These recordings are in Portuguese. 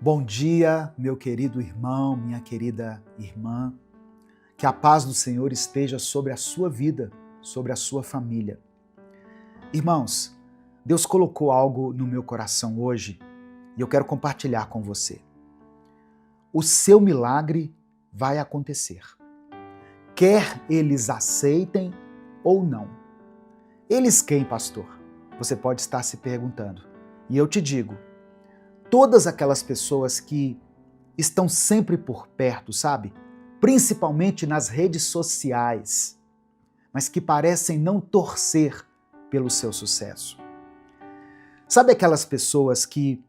Bom dia, meu querido irmão, minha querida irmã. Que a paz do Senhor esteja sobre a sua vida, sobre a sua família. Irmãos, Deus colocou algo no meu coração hoje e eu quero compartilhar com você. O seu milagre vai acontecer, quer eles aceitem ou não. Eles quem, pastor? Você pode estar se perguntando. E eu te digo, todas aquelas pessoas que estão sempre por perto, sabe? Principalmente nas redes sociais, mas que parecem não torcer pelo seu sucesso. Sabe aquelas pessoas que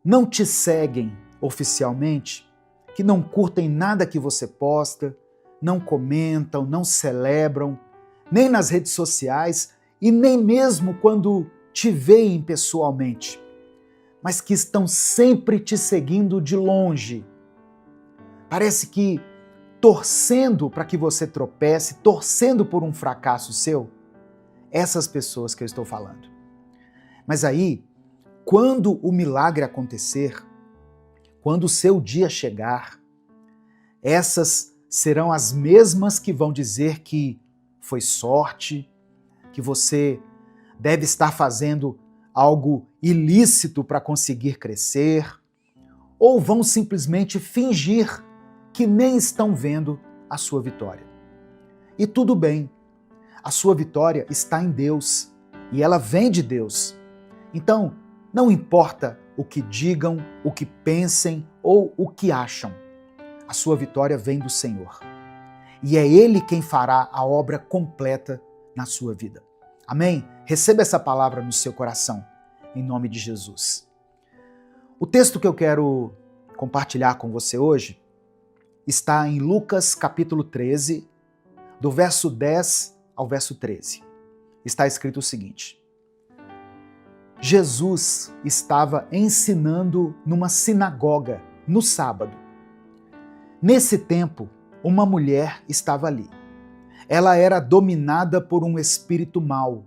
não te seguem oficialmente, que não curtem nada que você posta, não comentam, não celebram, nem nas redes sociais e nem mesmo quando te veem pessoalmente, mas que estão sempre te seguindo de longe. Parece que torcendo para que você tropece, torcendo por um fracasso seu. Essas pessoas que eu estou falando. Mas aí, quando o milagre acontecer, quando o seu dia chegar, essas serão as mesmas que vão dizer que foi sorte, que você deve estar fazendo algo ilícito para conseguir crescer, ou vão simplesmente fingir que nem estão vendo a sua vitória. E tudo bem, a sua vitória está em Deus e ela vem de Deus. Então, não importa o que digam, o que pensem ou o que acham, a sua vitória vem do Senhor. E é Ele quem fará a obra completa na sua vida. Amém? Receba essa palavra no seu coração, em nome de Jesus. O texto que eu quero compartilhar com você hoje está em Lucas capítulo 13, do verso 10 ao verso 13. Está escrito o seguinte: Jesus estava ensinando numa sinagoga no sábado. Nesse tempo, uma mulher estava ali. Ela era dominada por um espírito mau,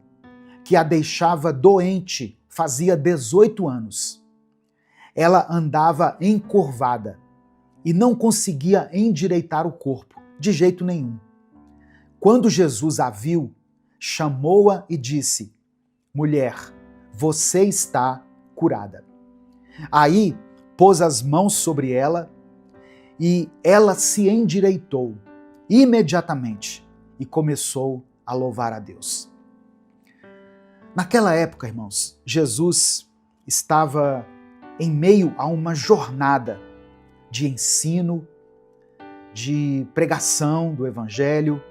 que a deixava doente fazia 18 anos. Ela andava encurvada e não conseguia endireitar o corpo, de jeito nenhum. Quando Jesus a viu, chamou-a e disse: Mulher, você está curada. Aí pôs as mãos sobre ela e ela se endireitou imediatamente e começou a louvar a Deus. Naquela época, irmãos, Jesus estava em meio a uma jornada de ensino, de pregação do Evangelho,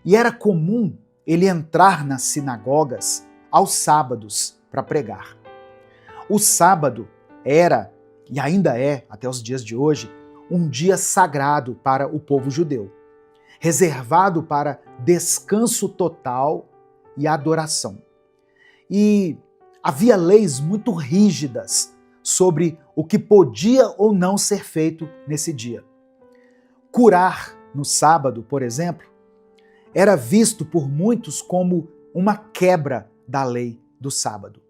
e era comum ele entrar nas sinagogas aos sábados para pregar. O sábado era, e ainda é, até os dias de hoje, um dia sagrado para o povo judeu, reservado para descanso total e adoração. E havia leis muito rígidas sobre o que podia ou não ser feito nesse dia. Curar no sábado, por exemplo, era visto por muitos como uma quebra da lei do sábado.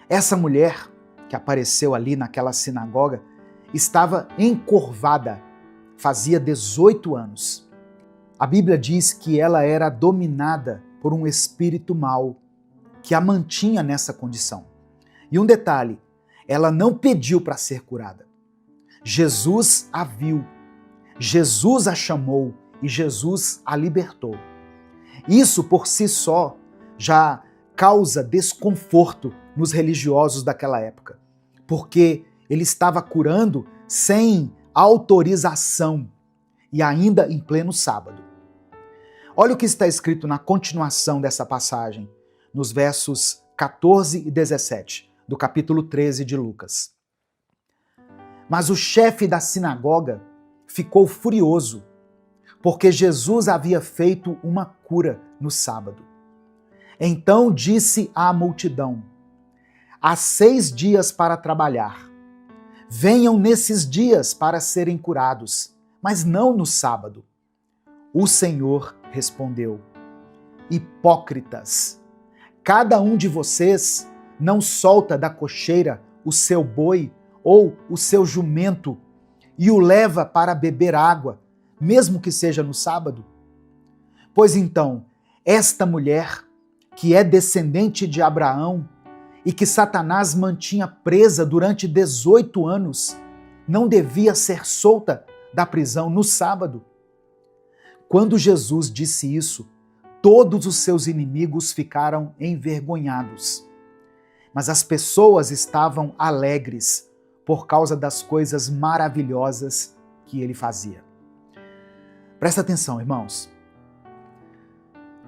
Essa mulher que apareceu ali naquela sinagoga estava encurvada, fazia 18 anos. A Bíblia diz que ela era dominada por um espírito mau que a mantinha nessa condição. E um detalhe, ela não pediu para ser curada. Jesus a viu, Jesus a chamou e Jesus a libertou. Isso por si só já causa desconforto nos religiosos daquela época, porque ele estava curando sem autorização e ainda em pleno sábado. Olha o que está escrito na continuação dessa passagem, nos versos 14 e 17, do capítulo 13 de Lucas. Mas o chefe da sinagoga ficou furioso, porque Jesus havia feito uma cura no sábado. Então disse à multidão: há 6 dias para trabalhar. Venham nesses dias para serem curados, mas não no sábado. O Senhor respondeu: hipócritas, cada um de vocês não solta da cocheira o seu boi ou o seu jumento e o leva para beber água, mesmo que seja no sábado? Pois então, esta mulher, que é descendente de Abraão e que Satanás mantinha presa durante 18 anos, não devia ser solta da prisão no sábado? Quando Jesus disse isso, todos os seus inimigos ficaram envergonhados. Mas as pessoas estavam alegres por causa das coisas maravilhosas que ele fazia. Presta atenção, irmãos.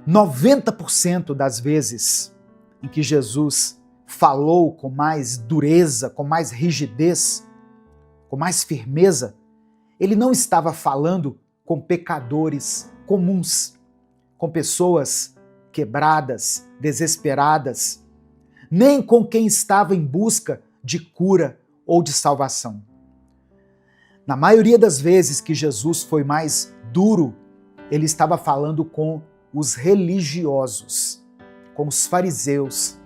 90% das vezes em que Jesus falou com mais dureza, com mais rigidez, com mais firmeza, ele não estava falando com pecadores comuns, com pessoas quebradas, desesperadas, nem com quem estava em busca de cura ou de salvação. Na maioria das vezes que Jesus foi mais duro, ele estava falando com os religiosos, com os fariseus,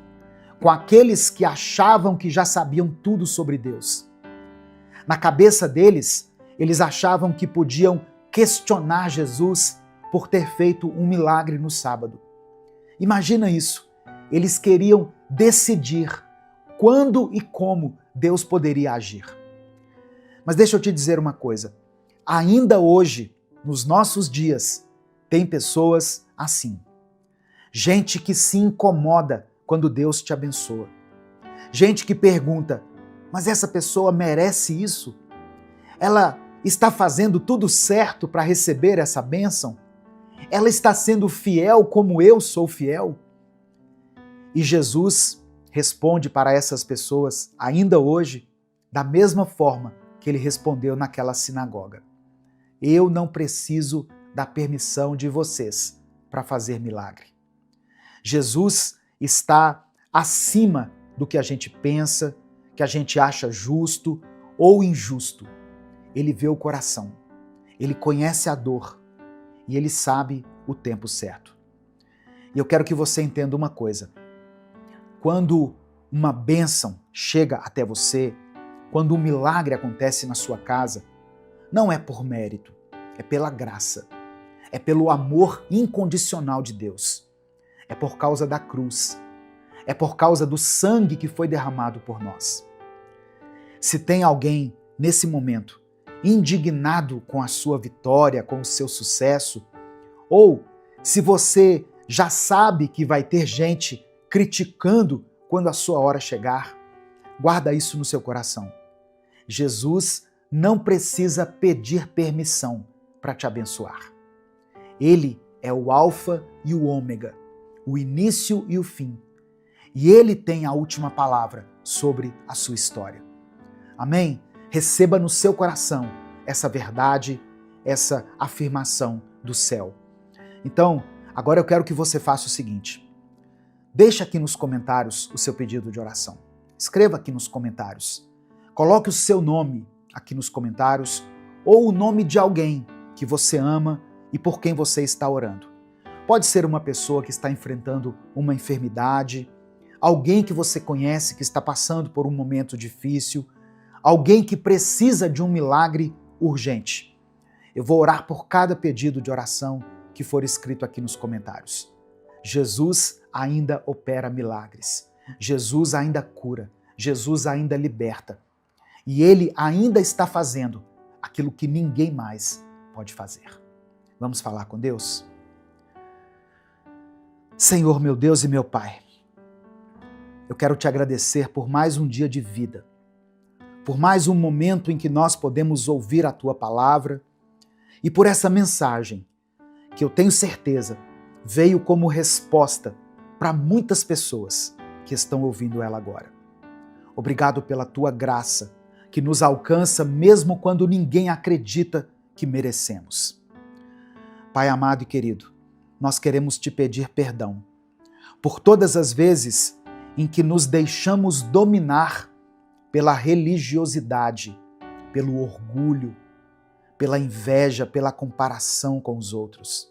com aqueles que achavam que já sabiam tudo sobre Deus. Na cabeça deles, eles achavam que podiam questionar Jesus por ter feito um milagre no sábado. Imagina isso. Eles queriam decidir quando e como Deus poderia agir. Mas deixa eu te dizer uma coisa. Ainda hoje, nos nossos dias, tem pessoas assim. Gente que se incomoda quando Deus te abençoa. Gente que pergunta, mas essa pessoa merece isso? Ela está fazendo tudo certo para receber essa bênção? Ela está sendo fiel como eu sou fiel? E Jesus responde para essas pessoas, ainda hoje, da mesma forma que ele respondeu naquela sinagoga. Eu não preciso da permissão de vocês para fazer milagre. Jesus está acima do que a gente pensa, que a gente acha justo ou injusto. Ele vê o coração, ele conhece a dor e ele sabe o tempo certo. E eu quero que você entenda uma coisa. Quando uma bênção chega até você, quando um milagre acontece na sua casa, não é por mérito, é pela graça, é pelo amor incondicional de Deus, é por causa da cruz, é por causa do sangue que foi derramado por nós. Se tem alguém nesse momento indignado com a sua vitória, com o seu sucesso, ou se você já sabe que vai ter gente criticando quando a sua hora chegar, guarda isso no seu coração. Jesus não precisa pedir permissão para te abençoar. Ele é o Alfa e o Ômega, o início e o fim. E ele tem a última palavra sobre a sua história. Amém? Receba no seu coração essa verdade, essa afirmação do céu. Então, agora eu quero que você faça o seguinte. Deixa aqui nos comentários o seu pedido de oração. Escreva aqui nos comentários. Coloque o seu nome aqui nos comentários ou o nome de alguém que você ama e por quem você está orando. Pode ser uma pessoa que está enfrentando uma enfermidade, alguém que você conhece que está passando por um momento difícil, alguém que precisa de um milagre urgente. Eu vou orar por cada pedido de oração que for escrito aqui nos comentários. Jesus ainda opera milagres. Jesus ainda cura. Jesus ainda liberta. E Ele ainda está fazendo aquilo que ninguém mais pode fazer. Vamos falar com Deus? Senhor, meu Deus e meu Pai, eu quero te agradecer por mais um dia de vida, por mais um momento em que nós podemos ouvir a Tua palavra e por essa mensagem que eu tenho certeza veio como resposta para muitas pessoas que estão ouvindo ela agora. Obrigado pela Tua graça que nos alcança mesmo quando ninguém acredita que merecemos. Pai amado e querido, nós queremos te pedir perdão por todas as vezes em que nos deixamos dominar pela religiosidade, pelo orgulho, pela inveja, pela comparação com os outros.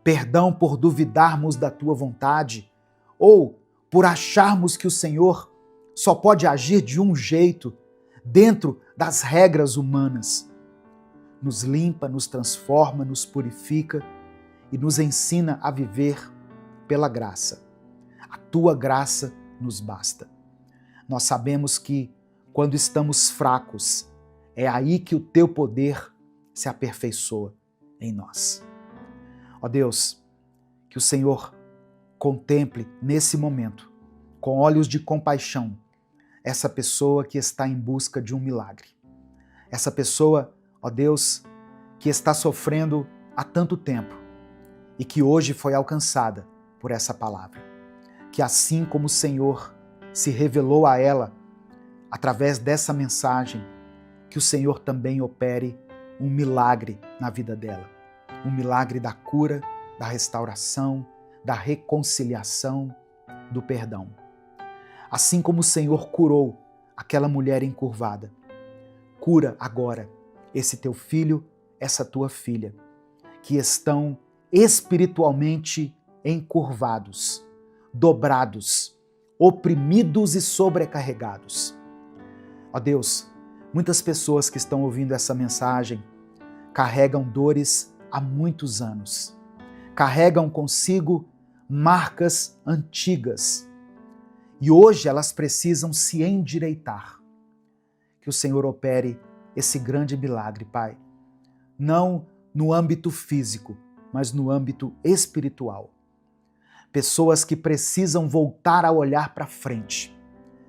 Perdão por duvidarmos da tua vontade ou por acharmos que o Senhor só pode agir de um jeito, dentro das regras humanas. Nos limpa, nos transforma, nos purifica e nos ensina a viver pela graça. A tua graça nos basta. Nós sabemos que quando estamos fracos, é aí que o teu poder se aperfeiçoa em nós. Ó Deus, que o Senhor contemple nesse momento, com olhos de compaixão, essa pessoa que está em busca de um milagre. Essa pessoa, ó Deus, que está sofrendo há tanto tempo e que hoje foi alcançada por essa palavra. Que assim como o Senhor se revelou a ela através dessa mensagem, que o Senhor também opere um milagre na vida dela. Um milagre da cura, da restauração, da reconciliação, do perdão. Assim como o Senhor curou aquela mulher encurvada, cura agora esse teu filho, essa tua filha, que estão espiritualmente encurvados, dobrados, oprimidos e sobrecarregados. Ó Deus, muitas pessoas que estão ouvindo essa mensagem carregam dores há muitos anos, carregam consigo marcas antigas e hoje elas precisam se endireitar. Que o Senhor opere esse grande milagre, Pai, não no âmbito físico, mas no âmbito espiritual. Pessoas que precisam voltar a olhar para frente,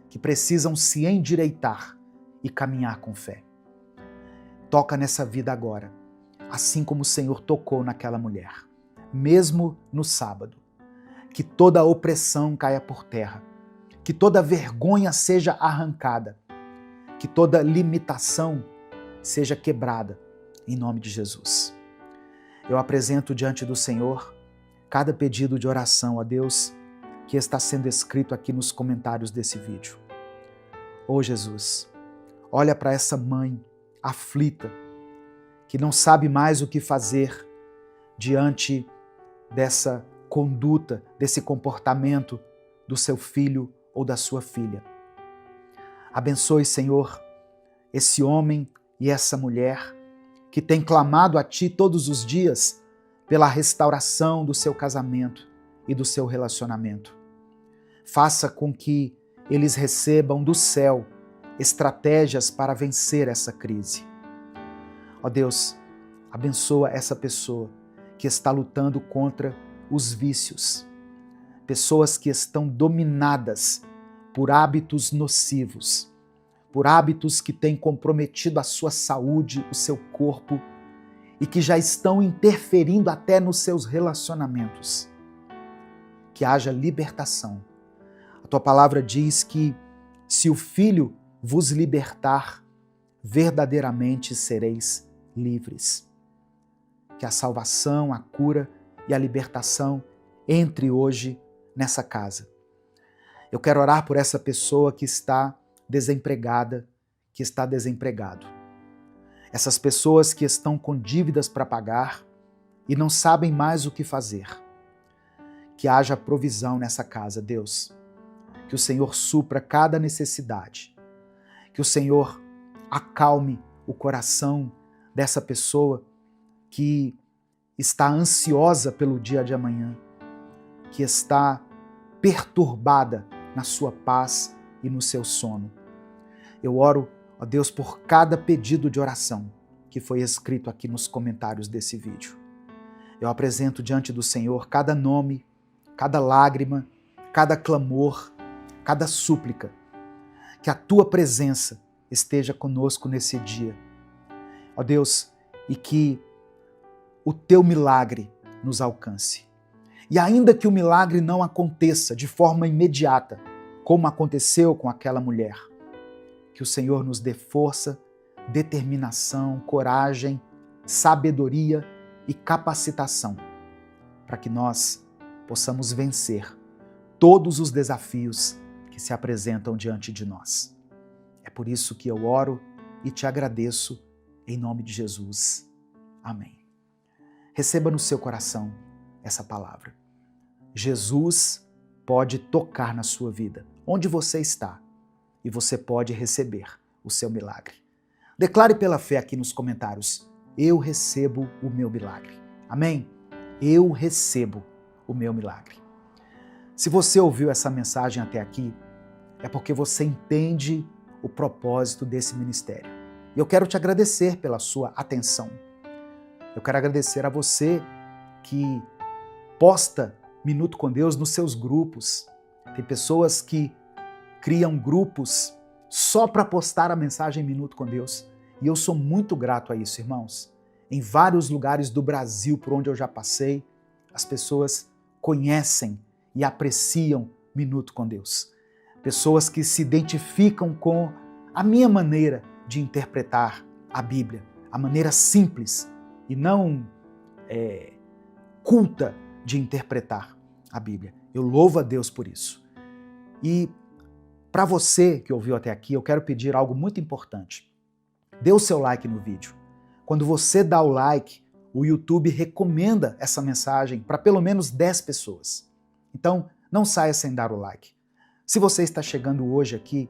que precisam se endireitar e caminhar com fé. Toca nessa vida agora, assim como o Senhor tocou naquela mulher, mesmo no sábado. Que toda opressão caia por terra, que toda vergonha seja arrancada, que toda limitação seja quebrada, em nome de Jesus. Eu apresento diante do Senhor cada pedido de oração a Deus que está sendo escrito aqui nos comentários desse vídeo. Ô Jesus, olha para essa mãe aflita, que não sabe mais o que fazer diante dessa conduta, desse comportamento do seu filho ou da sua filha. Abençoe, Senhor, esse homem e essa mulher que tem clamado a Ti todos os dias pela restauração do seu casamento e do seu relacionamento. Faça com que eles recebam do céu estratégias para vencer essa crise. Ó Deus, abençoa essa pessoa que está lutando contra os vícios, pessoas que estão dominadas por hábitos nocivos, por hábitos que têm comprometido a sua saúde, o seu corpo e que já estão interferindo até nos seus relacionamentos. Que haja libertação. A tua palavra diz que se o Filho vos libertar, verdadeiramente sereis livres. Que a salvação, a cura e a libertação entre hoje nessa casa. Eu quero orar por essa pessoa que está desempregada, que está desempregado. Essas pessoas que estão com dívidas para pagar e não sabem mais o que fazer. Que haja provisão nessa casa, Deus. Que o Senhor supra cada necessidade. Que o Senhor acalme o coração dessa pessoa que está ansiosa pelo dia de amanhã, que está perturbada na sua paz e no seu sono. Eu oro, ó Deus, por cada pedido de oração que foi escrito aqui nos comentários desse vídeo. Eu apresento diante do Senhor cada nome, cada lágrima, cada clamor, cada súplica. Que a tua presença esteja conosco nesse dia. Ó Deus, e que o teu milagre nos alcance. E ainda que o milagre não aconteça de forma imediata, como aconteceu com aquela mulher, que o Senhor nos dê força, determinação, coragem, sabedoria e capacitação para que nós possamos vencer todos os desafios que se apresentam diante de nós. É por isso que eu oro e te agradeço em nome de Jesus. Amém. Receba no seu coração essa palavra. Jesus pode tocar na sua vida, onde você está, e você pode receber o seu milagre. Declare pela fé aqui nos comentários: eu recebo o meu milagre. Amém? Eu recebo o meu milagre. Se você ouviu essa mensagem até aqui, é porque você entende o propósito desse ministério. E eu quero te agradecer pela sua atenção. Eu quero agradecer a você que posta Minuto com Deus nos seus grupos. Tem pessoas que criam grupos só para postar a mensagem Minuto com Deus. E eu sou muito grato a isso, irmãos. Em vários lugares do Brasil por onde eu já passei, as pessoas conhecem e apreciam Minuto com Deus. Pessoas que se identificam com a minha maneira de interpretar a Bíblia, a maneira simples e não culta de interpretar a Bíblia. Eu louvo a Deus por isso. E para você que ouviu até aqui, eu quero pedir algo muito importante. Dê o seu like no vídeo. Quando você dá o like, o YouTube recomenda essa mensagem para pelo menos 10 pessoas. Então, não saia sem dar o like. Se você está chegando hoje aqui,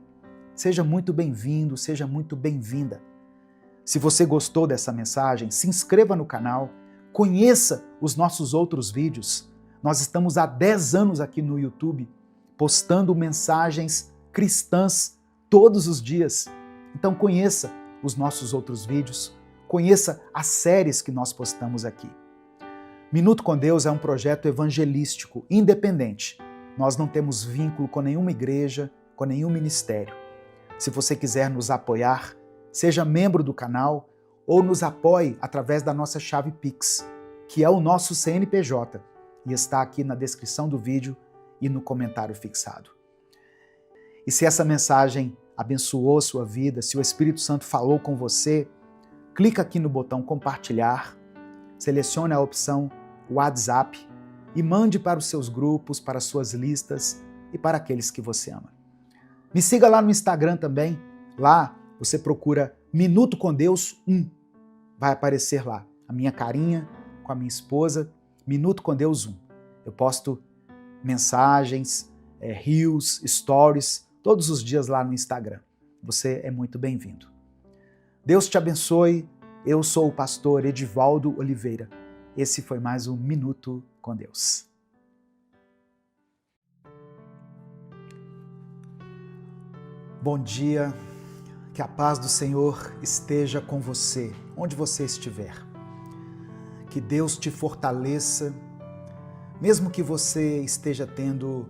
seja muito bem-vindo, seja muito bem-vinda. Se você gostou dessa mensagem, se inscreva no canal, conheça os nossos outros vídeos. Nós estamos há 10 anos aqui no YouTube, postando mensagens cristãs todos os dias. Então conheça os nossos outros vídeos, conheça as séries que nós postamos aqui. Minuto com Deus é um projeto evangelístico independente. Nós não temos vínculo com nenhuma igreja, com nenhum ministério. Se você quiser nos apoiar, seja membro do canal ou nos apoie através da nossa chave Pix, que é o nosso CNPJ, e está aqui na descrição do vídeo e no comentário fixado. E se essa mensagem abençoou sua vida, se o Espírito Santo falou com você, clica aqui no botão compartilhar, selecione a opção WhatsApp e mande para os seus grupos, para as suas listas e para aqueles que você ama. Me siga lá no Instagram também, lá você procura Minuto com Deus 1, vai aparecer lá a minha carinha com a minha esposa, Minuto com Deus 1. Eu posto mensagens, reels, stories, todos os dias lá no Instagram. Você é muito bem-vindo. Deus te abençoe. Eu sou o pastor Edivaldo Oliveira. Esse foi mais um Minuto com Deus. Bom dia, que a paz do Senhor esteja com você, onde você estiver. Que Deus te fortaleça, mesmo que você esteja tendo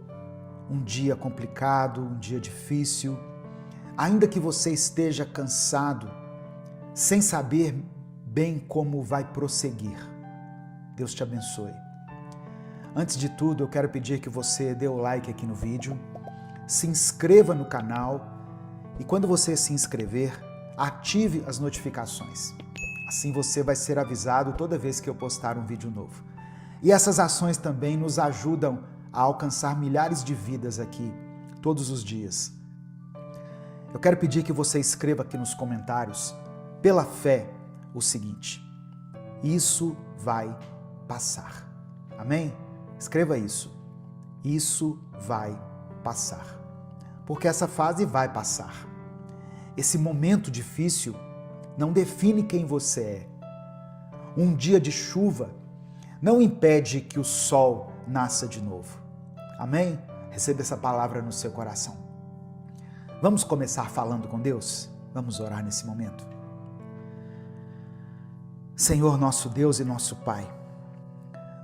um dia complicado, um dia difícil, ainda que você esteja cansado, sem saber bem como vai prosseguir. Deus te abençoe. Antes de tudo, eu quero pedir que você dê o like aqui no vídeo, se inscreva no canal e quando você se inscrever, ative as notificações. Assim você vai ser avisado toda vez que eu postar um vídeo novo. E essas ações também nos ajudam a alcançar milhares de vidas aqui, todos os dias. Eu quero pedir que você escreva aqui nos comentários, pela fé, o seguinte: isso vai passar. Amém? Escreva isso. Isso vai passar. Porque essa fase vai passar. Esse momento difícil não define quem você é. Um dia de chuva não impede que o sol nasça de novo. Amém? Receba essa palavra no seu coração. Vamos começar falando com Deus? Vamos orar nesse momento. Senhor, nosso Deus e nosso Pai,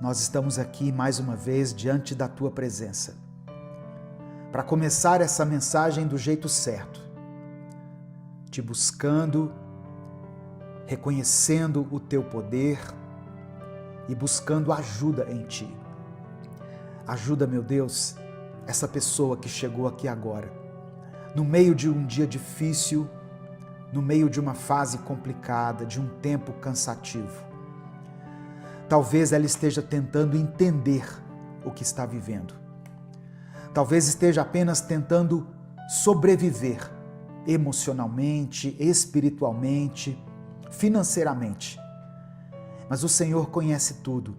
nós estamos aqui mais uma vez diante da Tua presença para começar essa mensagem do jeito certo, te buscando, reconhecendo o Teu poder e buscando ajuda em Ti. Ajuda, meu Deus, essa pessoa que chegou aqui agora, no meio de um dia difícil, no meio de uma fase complicada, de um tempo cansativo. Talvez ela esteja tentando entender o que está vivendo. Talvez esteja apenas tentando sobreviver emocionalmente, espiritualmente, financeiramente. Mas o Senhor conhece tudo.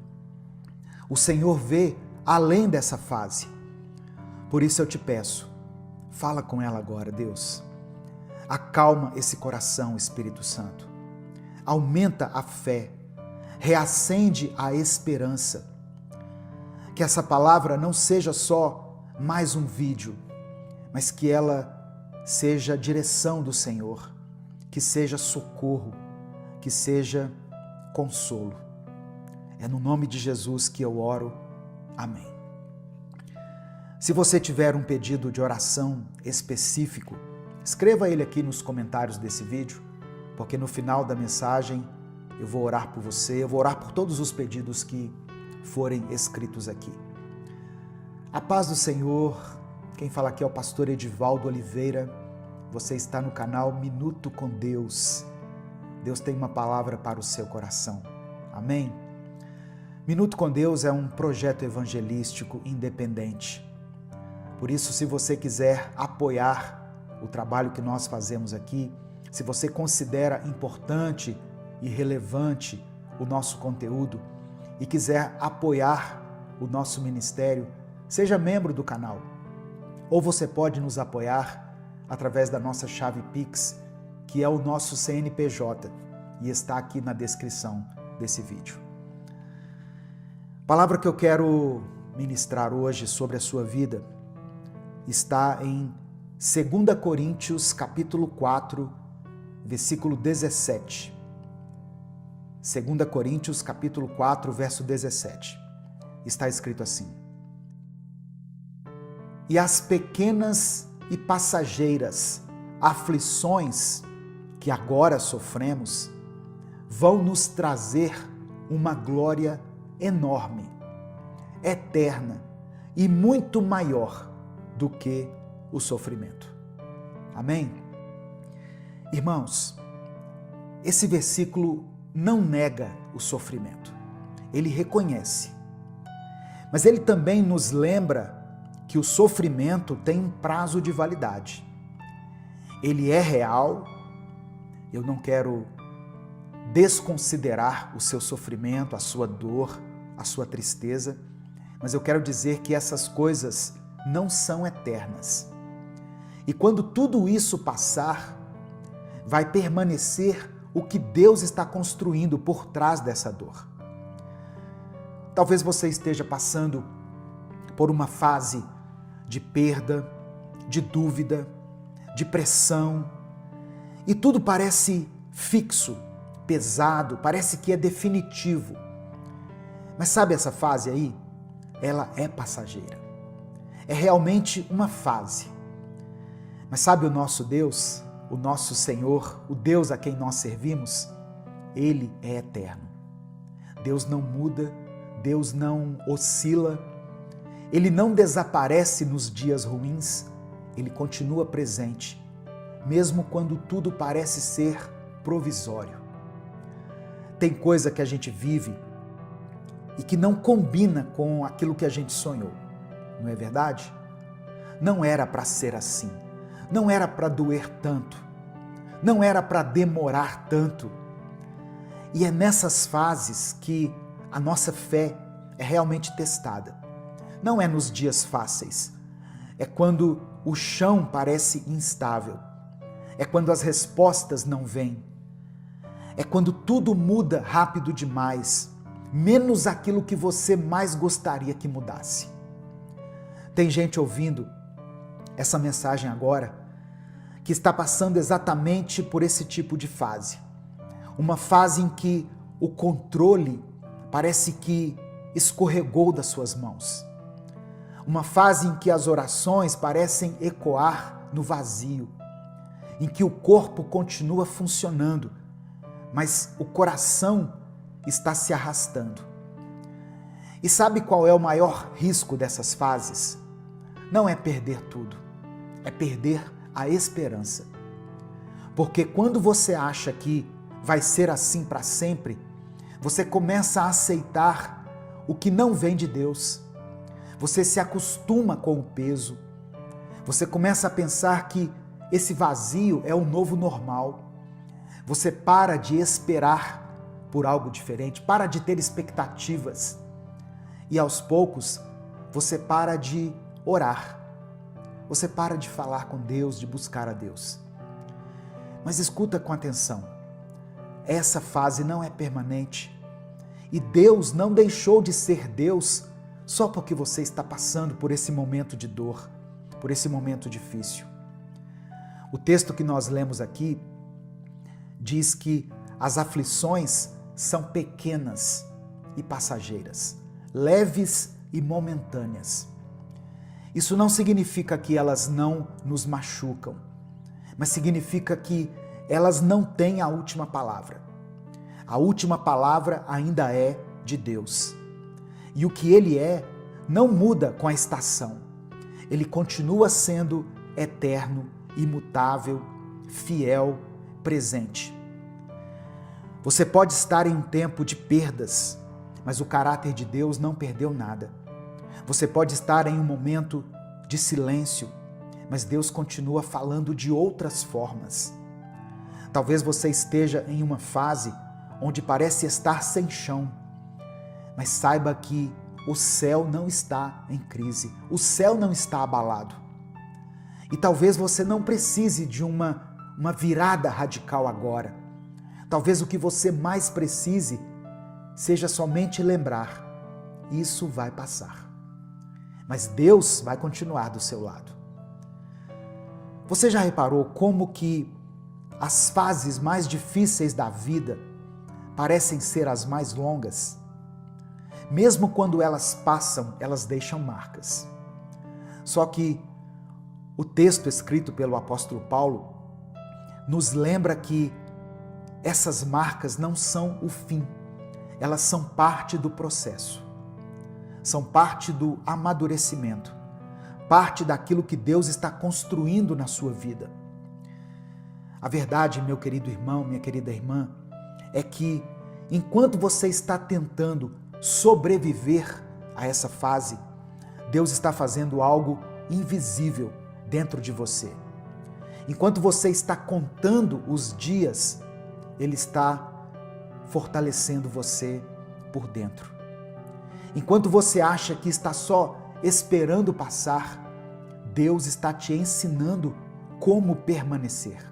O Senhor vê além dessa fase. Por isso eu te peço, fala com ela agora, Deus. Acalma esse coração, Espírito Santo. Aumenta a fé, reacende a esperança. Que essa palavra não seja só mais um vídeo, mas que ela seja a direção do Senhor, que seja socorro, que seja consolo. É no nome de Jesus que eu oro. Amém. Se você tiver um pedido de oração específico, escreva ele aqui nos comentários desse vídeo, porque no final da mensagem eu vou orar por você, eu vou orar por todos os pedidos que forem escritos aqui. A paz do Senhor, quem fala aqui é o pastor Edivaldo Oliveira, você está no canal Minuto com Deus. Deus tem uma palavra para o seu coração. Amém? Minuto com Deus é um projeto evangelístico independente. Por isso, se você quiser apoiar o trabalho que nós fazemos aqui, se você considera importante e relevante o nosso conteúdo e quiser apoiar o nosso ministério, seja membro do canal. Ou você pode nos apoiar através da nossa chave Pix, que é o nosso CNPJ, e está aqui na descrição desse vídeo. A palavra que eu quero ministrar hoje sobre a sua vida está em 2 Coríntios, capítulo 4, versículo 17. 2 Coríntios, capítulo 4, verso 17. Está escrito assim: E as pequenas e passageiras aflições que agora sofremos vão nos trazer uma glória enorme, eterna e muito maior do que o sofrimento. Amém? Irmãos, esse versículo não nega o sofrimento, ele reconhece. Mas ele também nos lembra que o sofrimento tem um prazo de validade. Ele é real, eu não quero desconsiderar o seu sofrimento, a sua dor, a sua tristeza, mas eu quero dizer que essas coisas não são eternas. E quando tudo isso passar, vai permanecer o que Deus está construindo por trás dessa dor. Talvez você esteja passando por uma fase de perda, de dúvida, de pressão, e tudo parece fixo, pesado, parece que é definitivo. Mas sabe essa fase aí? Ela é passageira. É realmente uma fase. Mas sabe o nosso Deus, o nosso Senhor, o Deus a quem nós servimos? Ele é eterno. Deus não muda, Deus não oscila, Ele não desaparece nos dias ruins, Ele continua presente, mesmo quando tudo parece ser provisório. Tem coisa que a gente vive e que não combina com aquilo que a gente sonhou, não é verdade? Não era para ser assim, não era para doer tanto, não era para demorar tanto. E é nessas fases que a nossa fé é realmente testada. Não é nos dias fáceis, é quando o chão parece instável, é quando as respostas não vêm, é quando tudo muda rápido demais, menos aquilo que você mais gostaria que mudasse. Tem gente ouvindo essa mensagem agora que está passando exatamente por esse tipo de fase. Uma fase em que o controle parece que escorregou das suas mãos. Uma fase em que as orações parecem ecoar no vazio, em que o corpo continua funcionando, mas o coração está se arrastando. E sabe qual é o maior risco dessas fases? Não é perder tudo, é perder a esperança. Porque quando você acha que vai ser assim para sempre, você começa a aceitar o que não vem de Deus. Você se acostuma com o peso. Você começa a pensar que esse vazio é o novo normal. Você para de esperar por algo diferente, para de ter expectativas. E aos poucos, você para de orar. Você para de falar com Deus, de buscar a Deus. Mas escuta com atenção. Essa fase não é permanente. E Deus não deixou de ser Deus só porque você está passando por esse momento de dor, por esse momento difícil. O texto que nós lemos aqui diz que as aflições são pequenas e passageiras, leves e momentâneas. Isso não significa que elas não nos machucam, mas significa que elas não têm a última palavra. A última palavra ainda é de Deus. E o que Ele é não muda com a estação. Ele continua sendo eterno, imutável, fiel, presente. Você pode estar em um tempo de perdas, mas o caráter de Deus não perdeu nada. Você pode estar em um momento de silêncio, mas Deus continua falando de outras formas. Talvez você esteja em uma fase onde parece estar sem chão, mas saiba que o céu não está em crise, o céu não está abalado. E talvez você não precise de uma virada radical agora. Talvez o que você mais precise seja somente lembrar: isso vai passar. Mas Deus vai continuar do seu lado. Você já reparou como que as fases mais difíceis da vida parecem ser as mais longas? Mesmo quando elas passam, elas deixam marcas. Só que o texto escrito pelo apóstolo Paulo nos lembra que essas marcas não são o fim, elas são parte do processo, são parte do amadurecimento, parte daquilo que Deus está construindo na sua vida. A verdade, meu querido irmão, minha querida irmã, é que enquanto você está tentando sobreviver a essa fase, Deus está fazendo algo invisível dentro de você. Enquanto você está contando os dias, Ele está fortalecendo você por dentro. Enquanto você acha que está só esperando passar, Deus está te ensinando como permanecer.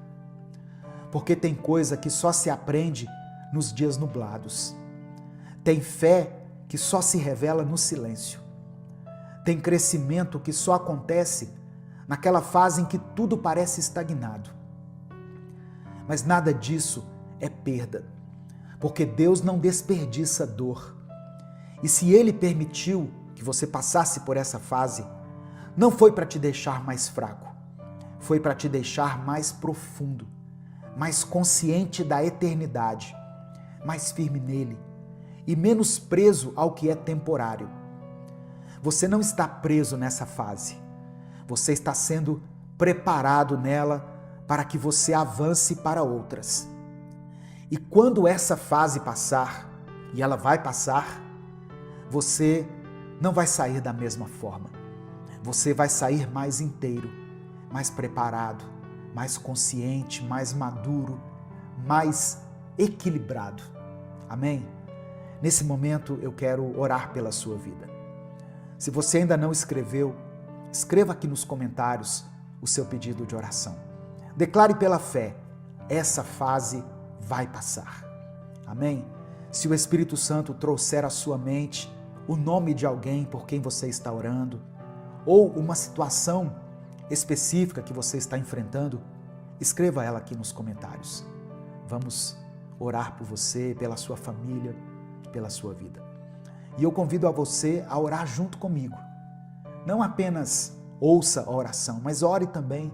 Porque tem coisa que só se aprende nos dias nublados. Tem fé que só se revela no silêncio. Tem crescimento que só acontece naquela fase em que tudo parece estagnado. Mas nada disso é perda, porque Deus não desperdiça dor. E se Ele permitiu que você passasse por essa fase, não foi para te deixar mais fraco, foi para te deixar mais profundo, mais consciente da eternidade, mais firme nele e menos preso ao que é temporário. Você não está preso nessa fase, você está sendo preparado nela para que você avance para outras. E quando essa fase passar, e ela vai passar, você não vai sair da mesma forma. Você vai sair mais inteiro, mais preparado, mais consciente, mais maduro, mais equilibrado. Amém? Nesse momento eu quero orar pela sua vida. Se você ainda não escreveu, escreva aqui nos comentários o seu pedido de oração. Declare pela fé: essa fase vai passar. Amém? Se o Espírito Santo trouxer à sua mente o nome de alguém por quem você está orando, ou uma situação específica que você está enfrentando, escreva ela aqui nos comentários. Vamos orar por você, pela sua família, pela sua vida. E eu convido a você a orar junto comigo. Não apenas ouça a oração, mas ore também.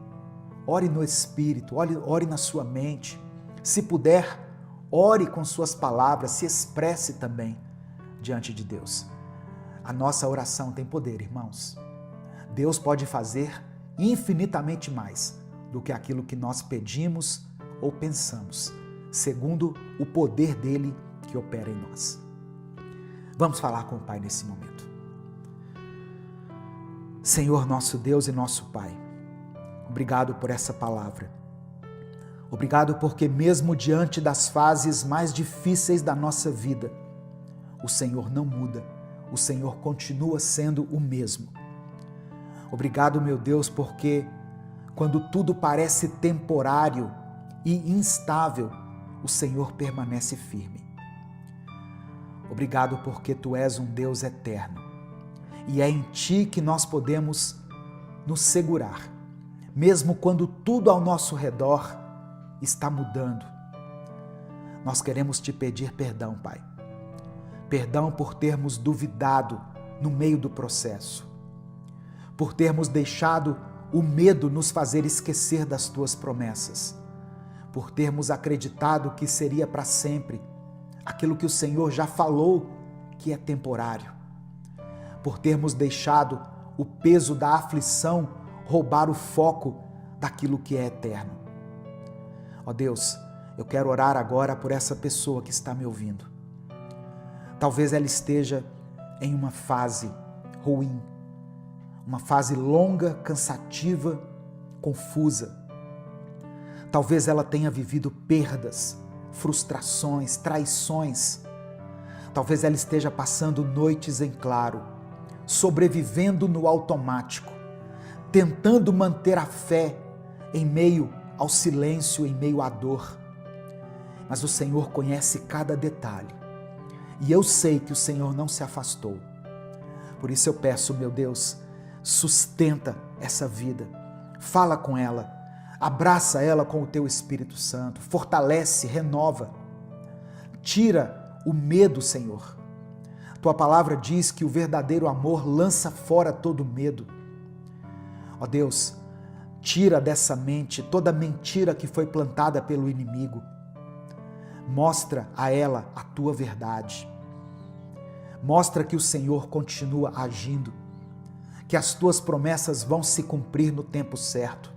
Ore no Espírito, ore na sua mente. Se puder, ore com suas palavras, se expresse também diante de Deus. A nossa oração tem poder, irmãos. Deus pode fazer infinitamente mais do que aquilo que nós pedimos ou pensamos, segundo o poder dele que opera em nós. Vamos falar com o Pai nesse momento. Senhor, nosso Deus e nosso Pai, obrigado por essa palavra. Obrigado porque mesmo diante das fases mais difíceis da nossa vida, o Senhor não muda, o Senhor continua sendo o mesmo. Obrigado, meu Deus, porque quando tudo parece temporário e instável, o Senhor permanece firme. Obrigado porque Tu és um Deus eterno e é em Ti que nós podemos nos segurar, mesmo quando tudo ao nosso redor está mudando. Nós queremos Te pedir perdão, Pai. Perdão por termos duvidado no meio do processo, por termos deixado o medo nos fazer esquecer das Tuas promessas, por termos acreditado que seria para sempre aquilo que o Senhor já falou que é temporário, por termos deixado o peso da aflição roubar o foco daquilo que é eterno. Ó Deus, eu quero orar agora por essa pessoa que está me ouvindo. Talvez ela esteja em uma fase ruim, uma fase longa, cansativa, confusa. Talvez ela tenha vivido perdas, frustrações, traições. Talvez ela esteja passando noites em claro, sobrevivendo no automático, tentando manter a fé em meio ao silêncio, em meio à dor. Mas o Senhor conhece cada detalhe e eu sei que o Senhor não se afastou. Por isso eu peço, meu Deus, sustenta essa vida, fala com ela, abraça ela com o Teu Espírito Santo, fortalece, renova, tira o medo, Senhor. Tua palavra diz que o verdadeiro amor lança fora todo medo. Ó Deus, tira dessa mente toda mentira que foi plantada pelo inimigo. Mostra a ela a Tua verdade. Mostra que o Senhor continua agindo, que as Tuas promessas vão se cumprir no tempo certo.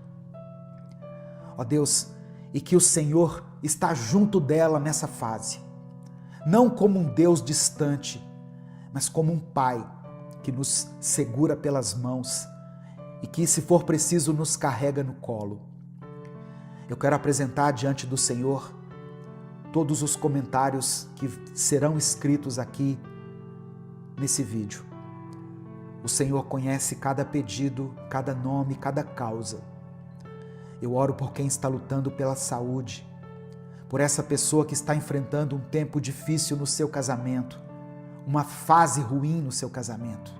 Ó Deus, e que o Senhor está junto dela nessa fase, não como um Deus distante, mas como um Pai que nos segura pelas mãos e que, se for preciso, nos carrega no colo. Eu quero apresentar diante do Senhor todos os comentários que serão escritos aqui nesse vídeo. O Senhor conhece cada pedido, cada nome, cada causa. Eu oro por quem está lutando pela saúde, por essa pessoa que está enfrentando um tempo difícil no seu casamento, uma fase ruim no seu casamento.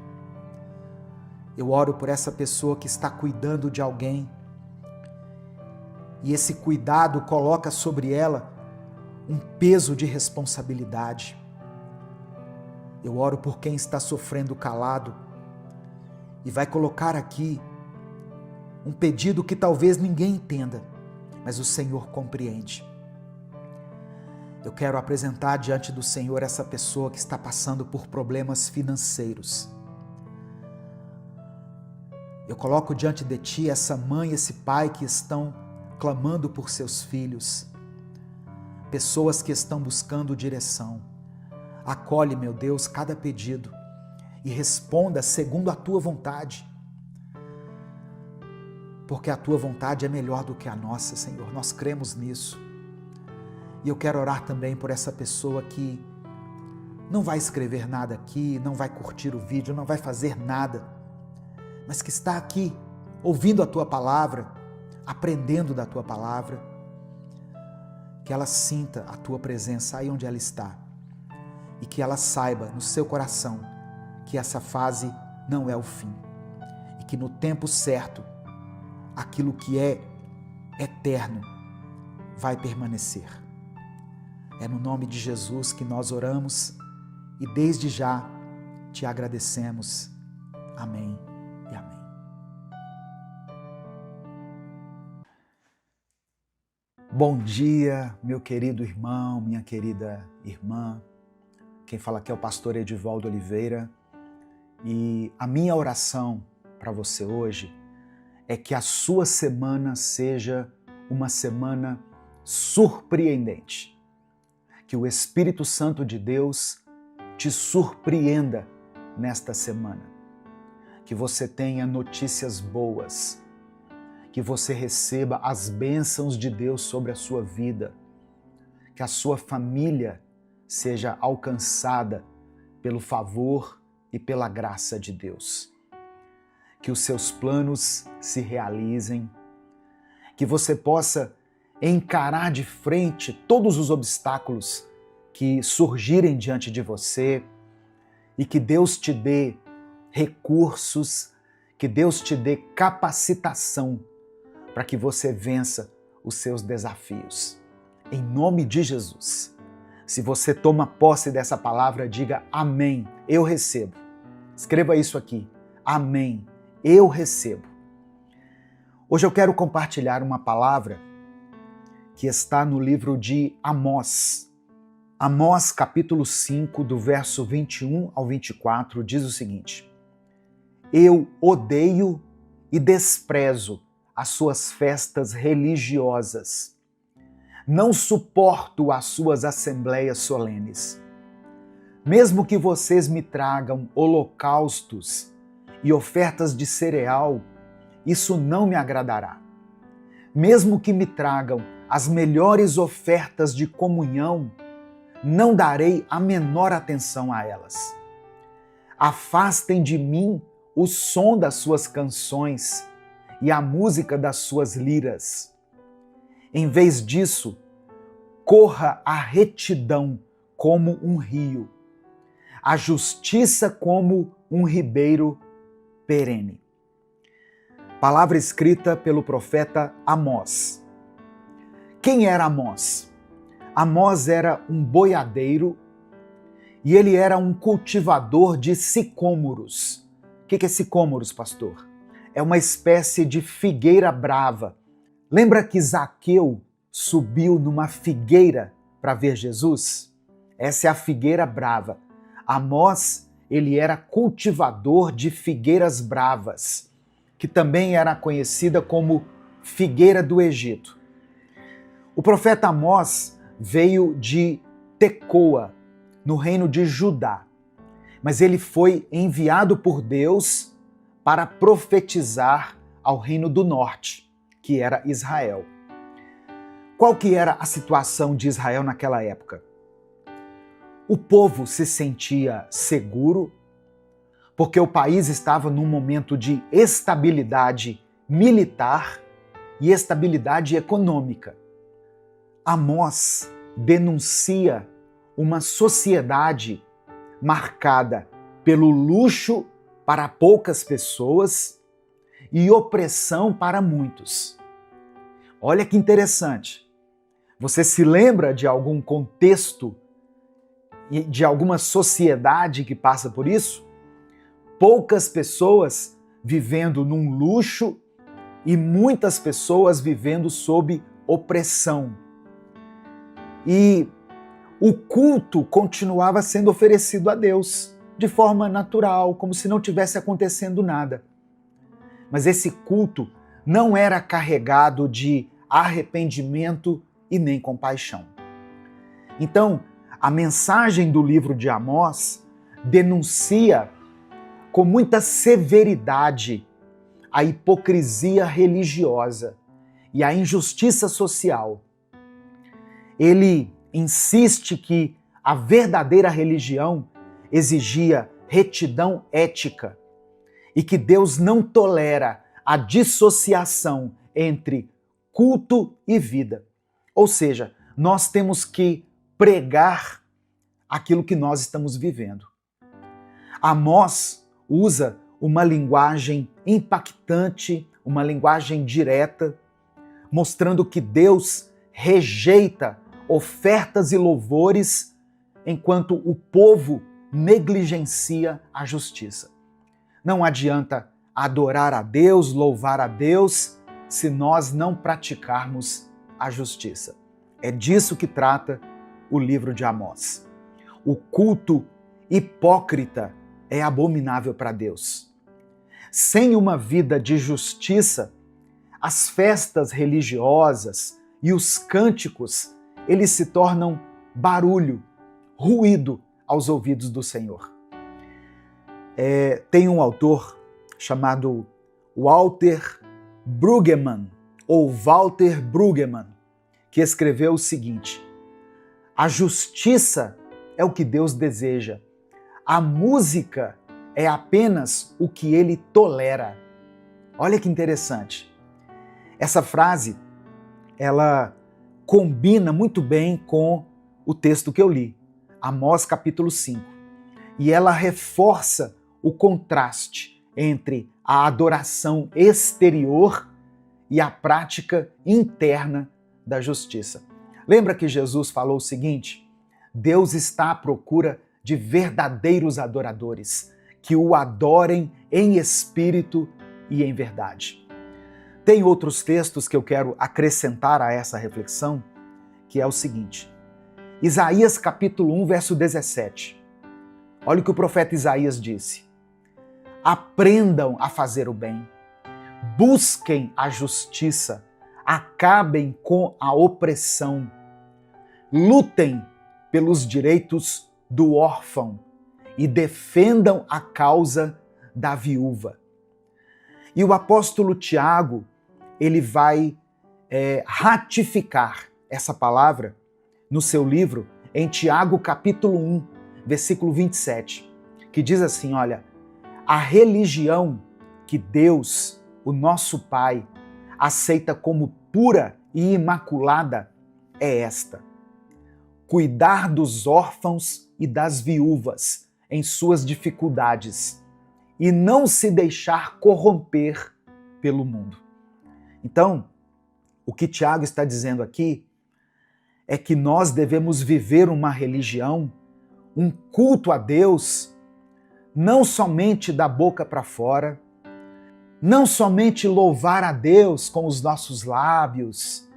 Eu oro por essa pessoa que está cuidando de alguém e esse cuidado coloca sobre ela um peso de responsabilidade. Eu oro por quem está sofrendo calado e vai colocar aqui um pedido que talvez ninguém entenda, mas o Senhor compreende. Eu quero apresentar diante do Senhor essa pessoa que está passando por problemas financeiros. Eu coloco diante de Ti essa mãe e esse pai que estão clamando por seus filhos, pessoas que estão buscando direção. Acolhe, meu Deus, cada pedido e responda segundo a Tua vontade, porque a Tua vontade é melhor do que a nossa, Senhor. Nós cremos nisso. E eu quero orar também por essa pessoa que não vai escrever nada aqui, não vai curtir o vídeo, não vai fazer nada, mas que está aqui ouvindo a Tua palavra, aprendendo da Tua palavra, que ela sinta a Tua presença aí onde ela está e que ela saiba no seu coração que essa fase não é o fim e que no tempo certo aquilo que é eterno vai permanecer. É no nome de Jesus que nós oramos e desde já Te agradecemos. Amém e amém. Bom dia, meu querido irmão, minha querida irmã. Quem fala aqui é o pastor Edivaldo Oliveira e a minha oração para você hoje é que a sua semana seja uma semana surpreendente. Que o Espírito Santo de Deus te surpreenda nesta semana. Que você tenha notícias boas. Que você receba as bênçãos de Deus sobre a sua vida. Que a sua família seja alcançada pelo favor e pela graça de Deus. Que os seus planos se realizem. Que você possa encarar de frente todos os obstáculos que surgirem diante de você e que Deus te dê recursos, que Deus te dê capacitação para que você vença os seus desafios. Em nome de Jesus. Se você toma posse dessa palavra, diga amém, eu recebo. Escreva isso aqui, amém, eu recebo. Hoje eu quero compartilhar uma palavra que está no livro de Amós. Amós, capítulo 5, do verso 21 ao 24, diz o seguinte: Eu odeio e desprezo as suas festas religiosas. Não suporto as suas assembleias solenes. Mesmo que vocês me tragam holocaustos e ofertas de cereal, isso não me agradará. Mesmo que me tragam as melhores ofertas de comunhão, não darei a menor atenção a elas. Afastem de mim o som das suas canções e a música das suas liras. Em vez disso, corra a retidão como um rio, a justiça como um ribeiro perene. Palavra escrita pelo profeta Amós. Quem era Amós? Amós era um boiadeiro e ele era um cultivador de sicômoros. O que é sicômoros, pastor? É uma espécie de figueira brava. Lembra que Zaqueu subiu numa figueira para ver Jesus? Essa é a figueira brava. Amós, ele era cultivador de figueiras bravas, que também era conhecida como figueira do Egito. O profeta Amós veio de Tecoa, no reino de Judá, mas ele foi enviado por Deus para profetizar ao reino do norte, que era Israel. Qual que era a situação de Israel naquela época? O povo se sentia seguro, porque o país estava num momento de estabilidade militar e estabilidade econômica. Amós denuncia uma sociedade marcada pelo luxo para poucas pessoas e opressão para muitos. Olha que interessante. Você se lembra de algum contexto e de alguma sociedade que passa por isso? Poucas pessoas vivendo num luxo e muitas pessoas vivendo sob opressão. E o culto continuava sendo oferecido a Deus de forma natural, como se não tivesse acontecendo nada. Mas esse culto não era carregado de arrependimento e nem compaixão. Então, a mensagem do livro de Amós denuncia com muita severidade a hipocrisia religiosa e a injustiça social. Ele insiste que a verdadeira religião exigia retidão ética e que Deus não tolera a dissociação entre culto e vida. Ou seja, nós temos que pregar aquilo que nós estamos vivendo. Amós usa uma linguagem impactante, uma linguagem direta, mostrando que Deus rejeita ofertas e louvores enquanto o povo negligencia a justiça. Não adianta adorar a Deus, louvar a Deus, se nós não praticarmos a justiça. É disso que trata o livro de Amós. O culto hipócrita é abominável para Deus. Sem uma vida de justiça, as festas religiosas e os cânticos, eles se tornam barulho, ruído aos ouvidos do Senhor. Tem um autor chamado Walter Brueggemann, ou Walter Brueggemann, que escreveu o seguinte: a justiça é o que Deus deseja, a música é apenas o que Ele tolera. Olha que interessante. Essa frase, ela combina muito bem com o texto que eu li, Amós capítulo 5. E ela reforça o contraste entre a adoração exterior e a prática interna da justiça. Lembra que Jesus falou o seguinte? Deus está à procura de verdadeiros adoradores, que o adorem em espírito e em verdade. Tem outros textos que eu quero acrescentar a essa reflexão, que é o seguinte. Isaías capítulo 1, verso 17. Olha o que o profeta Isaías disse. Aprendam a fazer o bem, busquem a justiça, acabem com a opressão, lutem pelos direitos do órfão e defendam a causa da viúva. E o apóstolo Tiago, ele vai ratificar essa palavra no seu livro, em Tiago capítulo 1, versículo 27, que diz assim, olha, a religião que Deus, o nosso Pai, aceita como pura e imaculada é esta: cuidar dos órfãos e das viúvas em suas dificuldades e não se deixar corromper pelo mundo. Então, o que Tiago está dizendo aqui é que nós devemos viver uma religião, um culto a Deus, não somente da boca para fora, não somente louvar a Deus com os nossos lábios,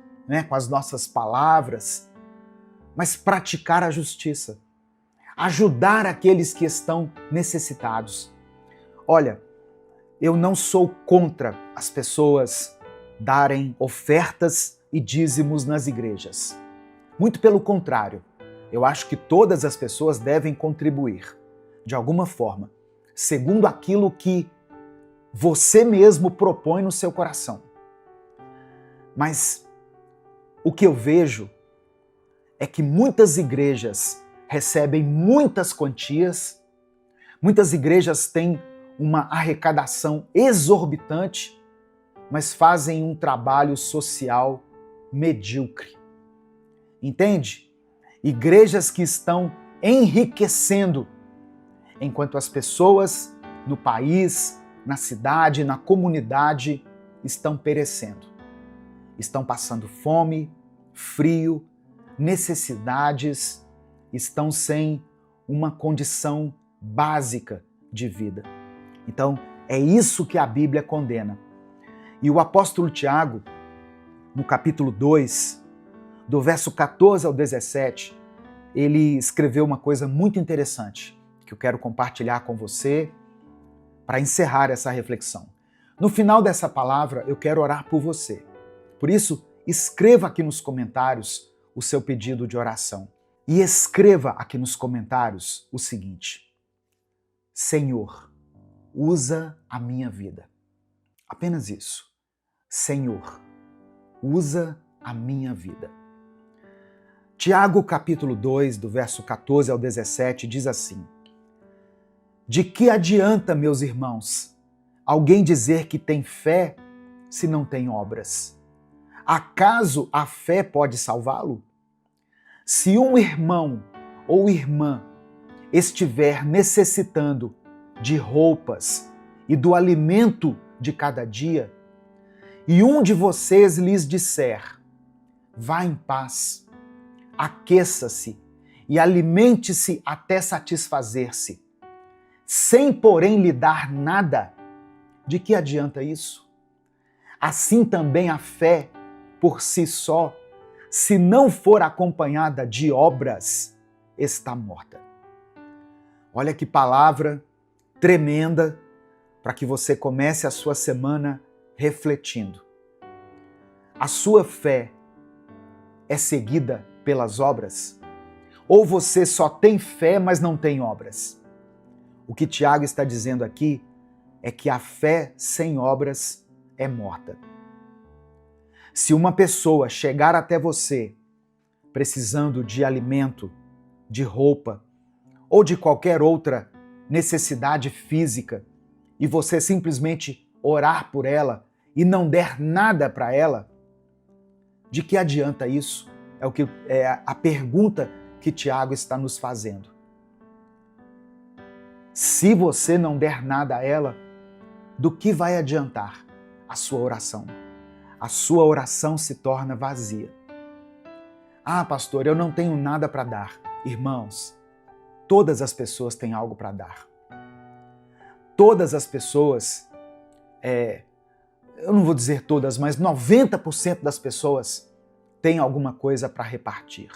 com as nossas palavras, mas praticar a justiça, ajudar aqueles que estão necessitados. Olha, eu não sou contra as pessoas darem ofertas e dízimos nas igrejas. Muito pelo contrário, eu acho que todas as pessoas devem contribuir, de alguma forma, segundo aquilo que você mesmo propõe no seu coração. Mas o que eu vejo é que muitas igrejas recebem muitas quantias, muitas igrejas têm uma arrecadação exorbitante, mas fazem um trabalho social medíocre. Entende? Igrejas que estão enriquecendo, enquanto as pessoas no país, na cidade, na comunidade estão perecendo. Estão passando fome, frio, necessidades, estão sem uma condição básica de vida. Então, é isso que a Bíblia condena. E o apóstolo Tiago, no capítulo 2, do verso 14 ao 17, ele escreveu uma coisa muito interessante, que eu quero compartilhar com você para encerrar essa reflexão. No final dessa palavra, eu quero orar por você. Por isso, escreva aqui nos comentários o seu pedido de oração. E escreva aqui nos comentários o seguinte: Senhor, usa a minha vida. Apenas isso. Senhor, usa a minha vida. Tiago capítulo 2, do verso 14 ao 17, diz assim: de que adianta, meus irmãos, alguém dizer que tem fé se não tem obras? Acaso a fé pode salvá-lo? Se um irmão ou irmã estiver necessitando de roupas e do alimento de cada dia, e um de vocês lhes disser, vá em paz, aqueça-se e alimente-se até satisfazer-se, sem porém lhe dar nada, de que adianta isso? Assim também a fé, por si só, se não for acompanhada de obras, está morta. Olha que palavra tremenda para que você comece a sua semana refletindo. A sua fé é seguida pelas obras? Ou você só tem fé, mas não tem obras? O que Tiago está dizendo aqui é que a fé sem obras é morta. Se uma pessoa chegar até você precisando de alimento, de roupa ou de qualquer outra necessidade física e você simplesmente orar por ela e não der nada para ela, de que adianta isso? É a pergunta que Tiago está nos fazendo. Se você não der nada a ela, do que vai adiantar a sua oração? A sua oração se torna vazia. Ah, pastor, eu não tenho nada para dar. Irmãos, todas as pessoas têm algo para dar. Todas as pessoas, eu não vou dizer todas, mas 90% das pessoas têm alguma coisa para repartir.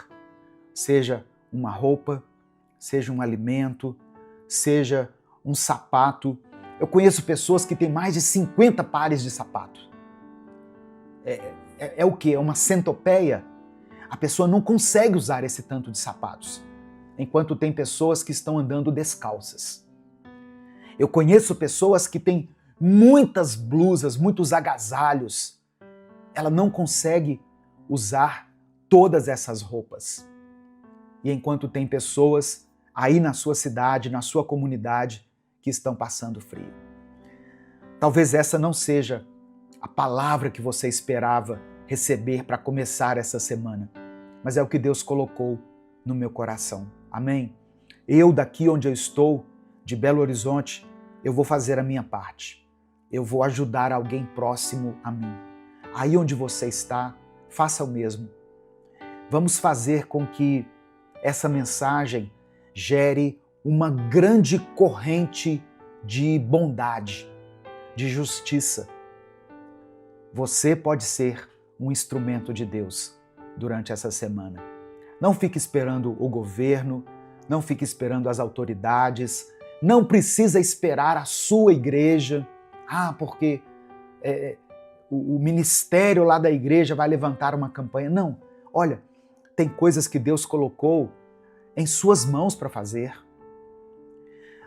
Seja uma roupa, seja um alimento, seja um sapato. Eu conheço pessoas que têm mais de 50 pares de sapato. É o quê? É uma centopeia? A pessoa não consegue usar esse tanto de sapatos, enquanto tem pessoas que estão andando descalças. Eu conheço pessoas que têm muitas blusas, muitos agasalhos. Ela não consegue usar todas essas roupas. E enquanto tem pessoas aí na sua cidade, na sua comunidade, que estão passando frio. Talvez essa não seja a palavra que você esperava receber para começar essa semana, mas é o que Deus colocou no meu coração. Amém? Eu, daqui onde eu estou, de Belo Horizonte, eu vou fazer a minha parte. Eu vou ajudar alguém próximo a mim. Aí onde você está, faça o mesmo. Vamos fazer com que essa mensagem gere uma grande corrente de bondade, de justiça. Você pode ser um instrumento de Deus durante essa semana. Não fique esperando o governo, não fique esperando as autoridades, não precisa esperar a sua igreja. Porque o ministério lá da igreja vai levantar uma campanha. Não, olha, tem coisas que Deus colocou em suas mãos para fazer.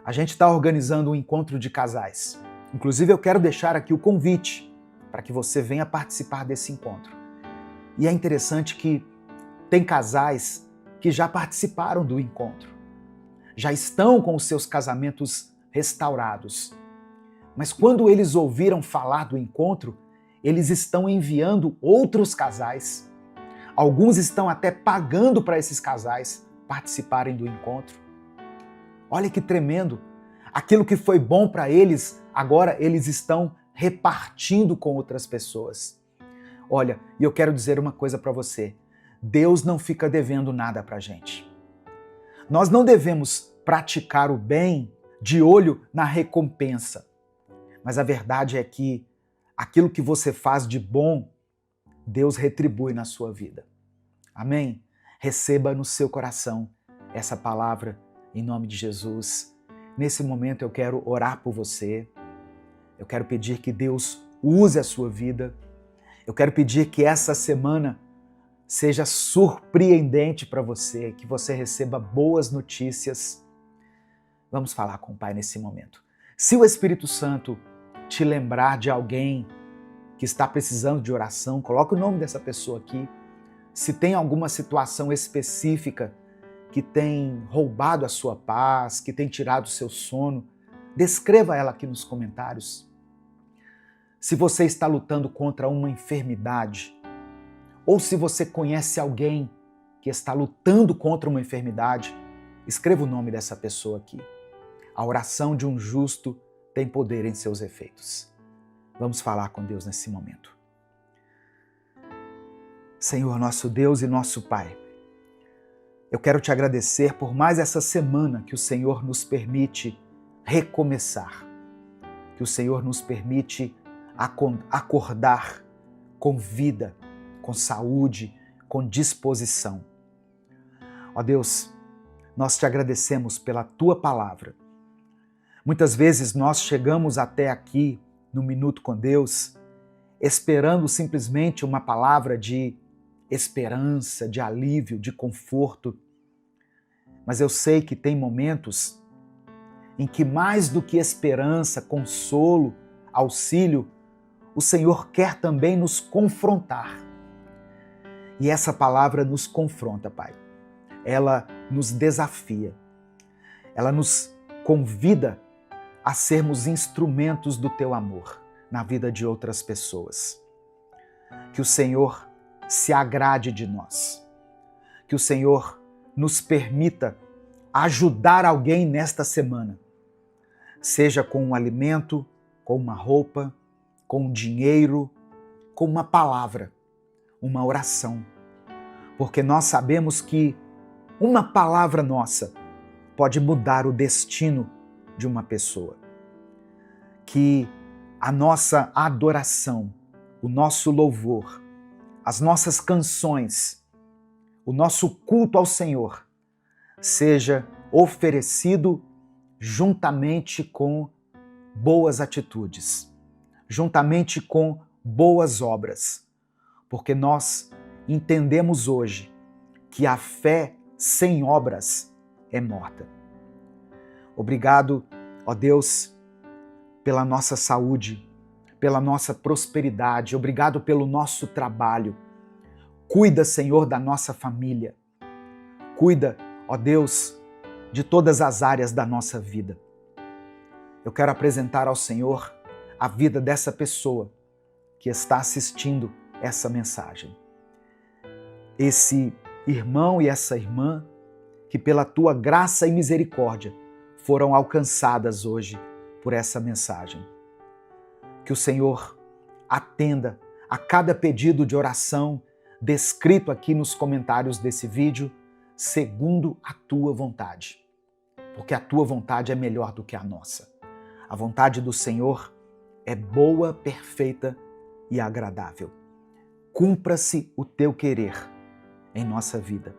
A gente está organizando um encontro de casais. Inclusive, eu quero deixar aqui o convite para que você venha participar desse encontro. E é interessante que tem casais que já participaram do encontro, já estão com os seus casamentos restaurados. Mas quando eles ouviram falar do encontro, eles estão enviando outros casais. Alguns estão até pagando para esses casais participarem do encontro. Olha que tremendo! Aquilo que foi bom para eles, agora eles estão repartindo com outras pessoas. Olha, e eu quero dizer uma coisa para você. Deus não fica devendo nada para a gente. Nós não devemos praticar o bem de olho na recompensa. Mas a verdade é que aquilo que você faz de bom, Deus retribui na sua vida. Amém? Receba no seu coração essa palavra em nome de Jesus. Nesse momento eu quero orar por você. Eu quero pedir que Deus use a sua vida. Eu quero pedir que essa semana seja surpreendente para você, que você receba boas notícias. Vamos falar com o Pai nesse momento. Se o Espírito Santo te lembrar de alguém que está precisando de oração, coloque o nome dessa pessoa aqui. Se tem alguma situação específica que tem roubado a sua paz, que tem tirado o seu sono, descreva ela aqui nos comentários. Se você está lutando contra uma enfermidade, ou se você conhece alguém que está lutando contra uma enfermidade, escreva o nome dessa pessoa aqui. A oração de um justo tem poder em seus efeitos. Vamos falar com Deus nesse momento. Senhor, nosso Deus e nosso Pai, eu quero te agradecer por mais essa semana que o Senhor nos permite recomeçar, que o Senhor nos permite acordar com vida, com saúde, com disposição. Ó Deus, nós te agradecemos pela Tua palavra. Muitas vezes nós chegamos até aqui, no Minuto com Deus, esperando simplesmente uma palavra de esperança, de alívio, de conforto. Mas eu sei que tem momentos em que mais do que esperança, consolo, auxílio, o Senhor quer também nos confrontar. E essa palavra nos confronta, Pai. Ela nos desafia. Ela nos convida a sermos instrumentos do Teu amor na vida de outras pessoas. Que o Senhor se agrade de nós. que o Senhor nos permita ajudar alguém nesta semana, seja com um alimento, com uma roupa, com um dinheiro, com uma palavra, uma oração. Porque nós sabemos que uma palavra nossa pode mudar o destino de uma pessoa. Que a nossa adoração, o nosso louvor, as nossas canções, o nosso culto ao Senhor seja oferecido juntamente com boas atitudes, juntamente com boas obras, porque nós entendemos hoje que a fé sem obras é morta. Obrigado, ó Deus, pela nossa saúde, pela nossa prosperidade, obrigado pelo nosso trabalho. Cuida, Senhor, da nossa família. Cuida, ó Deus, de todas as áreas da nossa vida. Eu quero apresentar ao Senhor a vida dessa pessoa que está assistindo essa mensagem. Esse irmão e essa irmã que pela tua graça e misericórdia foram alcançadas hoje por essa mensagem. Que o Senhor atenda a cada pedido de oração descrito aqui nos comentários desse vídeo, segundo a tua vontade. Porque a tua vontade é melhor do que a nossa. A vontade do Senhor é boa, perfeita e agradável. Cumpra-se o teu querer em nossa vida.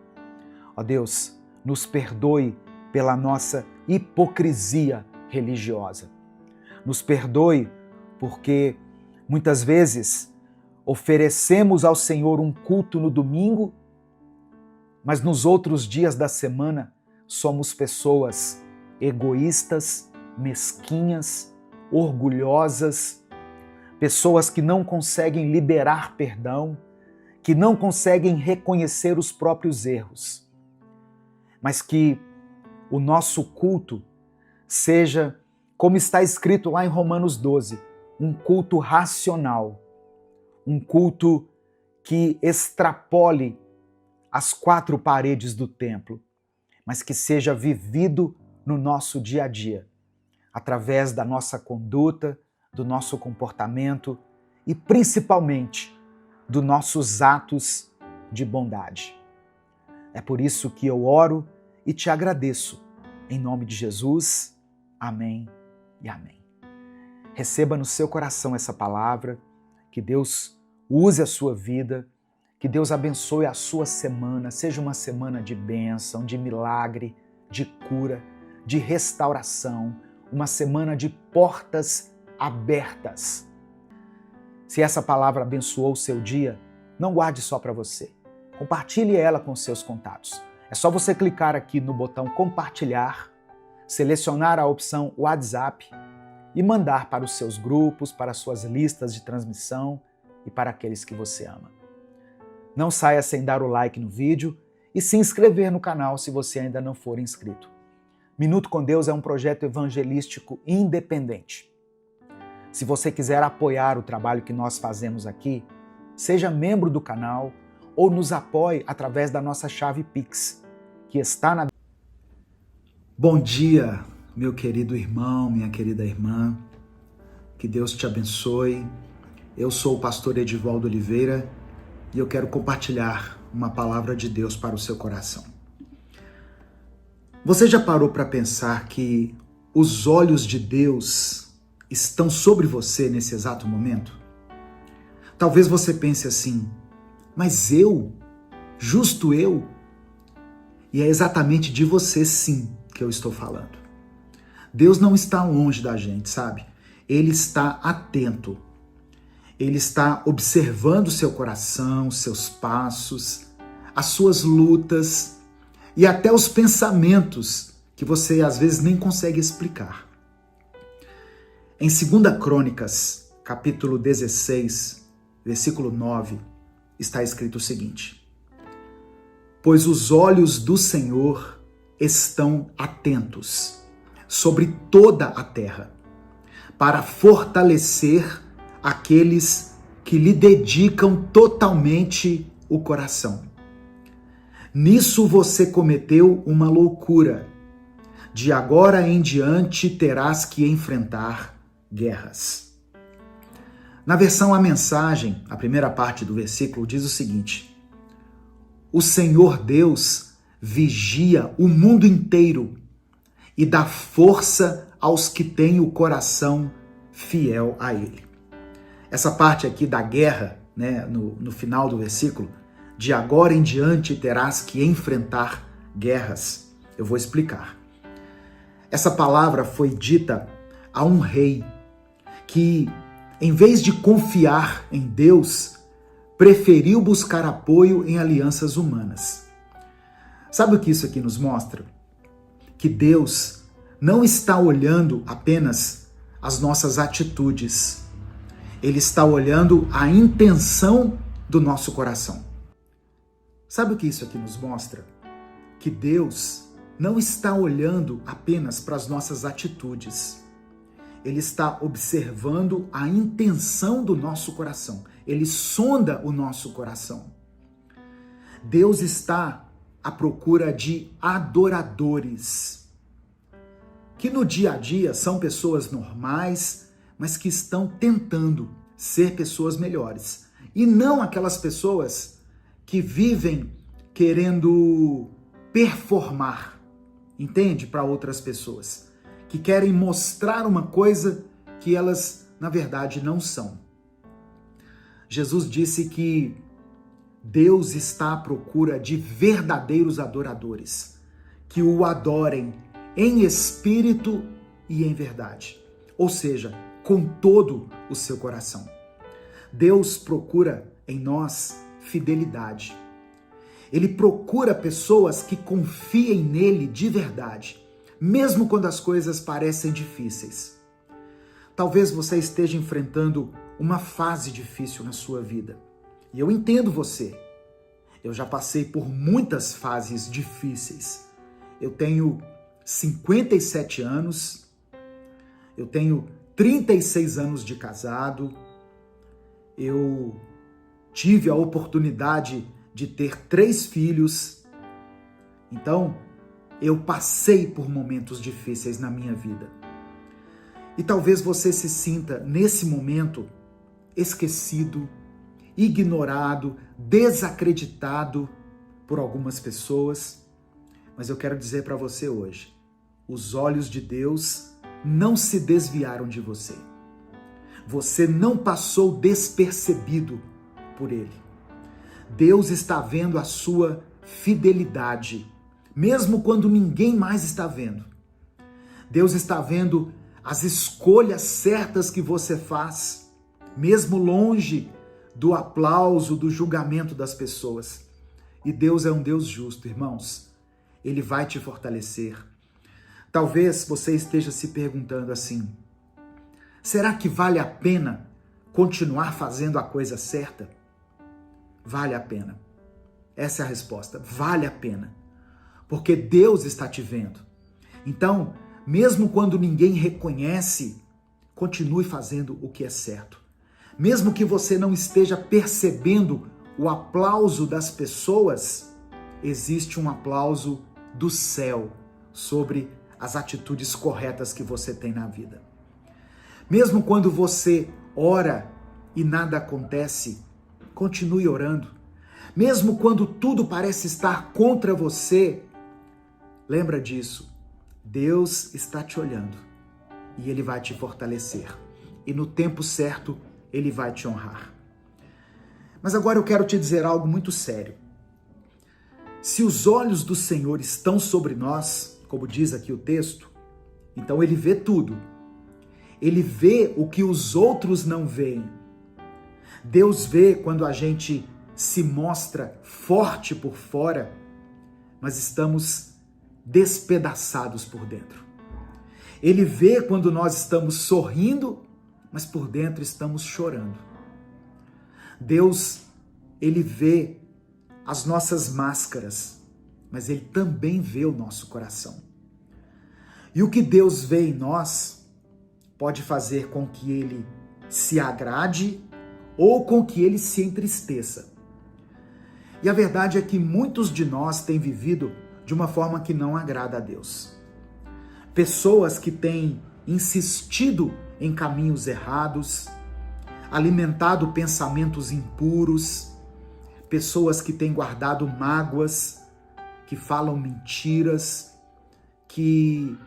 Ó Deus, nos perdoe pela nossa hipocrisia religiosa. Nos perdoe porque muitas vezes oferecemos ao Senhor um culto no domingo, mas nos outros dias da semana somos pessoas egoístas, mesquinhas, orgulhosas, pessoas que não conseguem liberar perdão, que não conseguem reconhecer os próprios erros, mas que o nosso culto seja, como está escrito lá em Romanos 12, um culto racional, um culto que extrapole as quatro paredes do templo, mas que seja vivido no nosso dia a dia, através da nossa conduta, do nosso comportamento e principalmente dos nossos atos de bondade. É por isso que eu oro e te agradeço. Em nome de Jesus, amém e amém. Receba no seu coração essa palavra, que Deus use a sua vida, que Deus abençoe a sua semana, seja uma semana de bênção, de milagre, de cura, de restauração, uma semana de portas abertas. Se essa palavra abençoou o seu dia, não guarde só para você. Compartilhe ela com seus contatos. É só você clicar aqui no botão compartilhar, selecionar a opção WhatsApp e mandar para os seus grupos, para as suas listas de transmissão e para aqueles que você ama. Não saia sem dar o like no vídeo e se inscrever no canal se você ainda não for inscrito. Minuto com Deus é um projeto evangelístico independente. Se você quiser apoiar o trabalho que nós fazemos aqui, seja membro do canal ou nos apoie através da nossa chave Pix, que está na... Bom dia, meu querido irmão, minha querida irmã. Que Deus te abençoe. Eu sou o pastor Edivaldo Oliveira e eu quero compartilhar uma palavra de Deus para o seu coração. Você já parou para pensar que os olhos de Deus estão sobre você nesse exato momento? Talvez você pense assim, mas eu? Justo eu? E é exatamente de você sim que eu estou falando. Deus não está longe da gente, sabe? Ele está atento. Ele está observando seu coração, seus passos, as suas lutas e até os pensamentos que você às vezes nem consegue explicar. Em 2 Crônicas, capítulo 16, versículo 9, está escrito o seguinte: pois os olhos do Senhor estão atentos sobre toda a terra, para fortalecer aqueles que lhe dedicam totalmente o coração. Nisso você cometeu uma loucura. De agora em diante terás que enfrentar guerras. Na versão A Mensagem, a primeira parte do versículo diz o seguinte: o Senhor Deus vigia o mundo inteiro e dá força aos que têm o coração fiel a Ele. Essa parte aqui da guerra, né, no final do versículo, de agora em diante terás que enfrentar guerras. Eu vou explicar. Essa palavra foi dita a um rei que, em vez de confiar em Deus, preferiu buscar apoio em alianças humanas. Sabe o que isso aqui nos mostra? Que Deus não está olhando apenas as nossas atitudes. Ele está olhando a intenção do nosso coração. Sabe o que isso aqui nos mostra? Que Deus não está olhando apenas para as nossas atitudes. Ele está observando a intenção do nosso coração. Ele sonda o nosso coração. Deus está à procura de adoradores, que no dia a dia são pessoas normais, mas que estão tentando ser pessoas melhores. E não aquelas pessoas que vivem querendo performar, entende? Para outras pessoas, que querem mostrar uma coisa que elas, na verdade, não são. Jesus disse que Deus está à procura de verdadeiros adoradores, que o adorem em espírito e em verdade, ou seja, com todo o seu coração. Deus procura em nós fidelidade. Ele procura pessoas que confiem nele de verdade, mesmo quando as coisas parecem difíceis. Talvez você esteja enfrentando uma fase difícil na sua vida. E eu entendo você. Eu já passei por muitas fases difíceis. Eu tenho 57 anos, eu tenho 36 anos de casado, eu tive a oportunidade de ter 3 filhos. Então, eu passei por momentos difíceis na minha vida. E talvez você se sinta, nesse momento, esquecido, ignorado, desacreditado por algumas pessoas. Mas eu quero dizer para você hoje, os olhos de Deus não se desviaram de você. Você não passou despercebido por Ele. Deus está vendo a sua fidelidade, mesmo quando ninguém mais está vendo. Deus está vendo as escolhas certas que você faz, mesmo longe do aplauso, do julgamento das pessoas. E Deus é um Deus justo, irmãos. Ele vai te fortalecer. Talvez você esteja se perguntando assim: será que vale a pena continuar fazendo a coisa certa? Vale a pena. Essa é a resposta. Vale a pena. Porque Deus está te vendo. Então, mesmo quando ninguém reconhece, continue fazendo o que é certo. Mesmo que você não esteja percebendo o aplauso das pessoas, existe um aplauso do céu sobre as atitudes corretas que você tem na vida. Mesmo quando você ora e nada acontece, continue orando. Mesmo quando tudo parece estar contra você, lembra disso. Deus está te olhando e Ele vai te fortalecer. E no tempo certo, Ele vai te honrar. Mas agora eu quero te dizer algo muito sério. Se os olhos do Senhor estão sobre nós, como diz aqui o texto, então Ele vê tudo. Ele vê o que os outros não veem. Deus vê quando a gente se mostra forte por fora, mas estamos despedaçados por dentro. Ele vê quando nós estamos sorrindo, mas por dentro estamos chorando. Deus, Ele vê as nossas máscaras, mas Ele também vê o nosso coração. E o que Deus vê em nós pode fazer com que Ele se agrade ou com que Ele se entristeça. E a verdade é que muitos de nós têm vivido de uma forma que não agrada a Deus. Pessoas que têm insistido em caminhos errados, alimentado pensamentos impuros, pessoas que têm guardado mágoas, que falam mentiras, que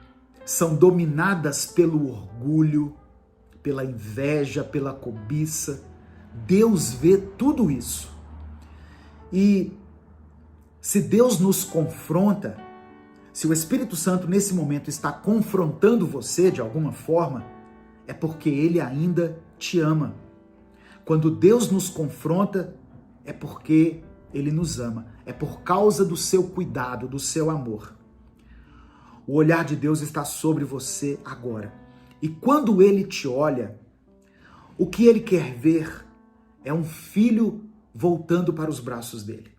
são dominadas pelo orgulho, pela inveja, pela cobiça. Deus vê tudo isso. E se Deus nos confronta, se o Espírito Santo nesse momento está confrontando você de alguma forma, é porque Ele ainda te ama. Quando Deus nos confronta, é porque Ele nos ama. É por causa do seu cuidado, do seu amor. O olhar de Deus está sobre você agora. E quando Ele te olha, o que Ele quer ver é um filho voltando para os braços dele.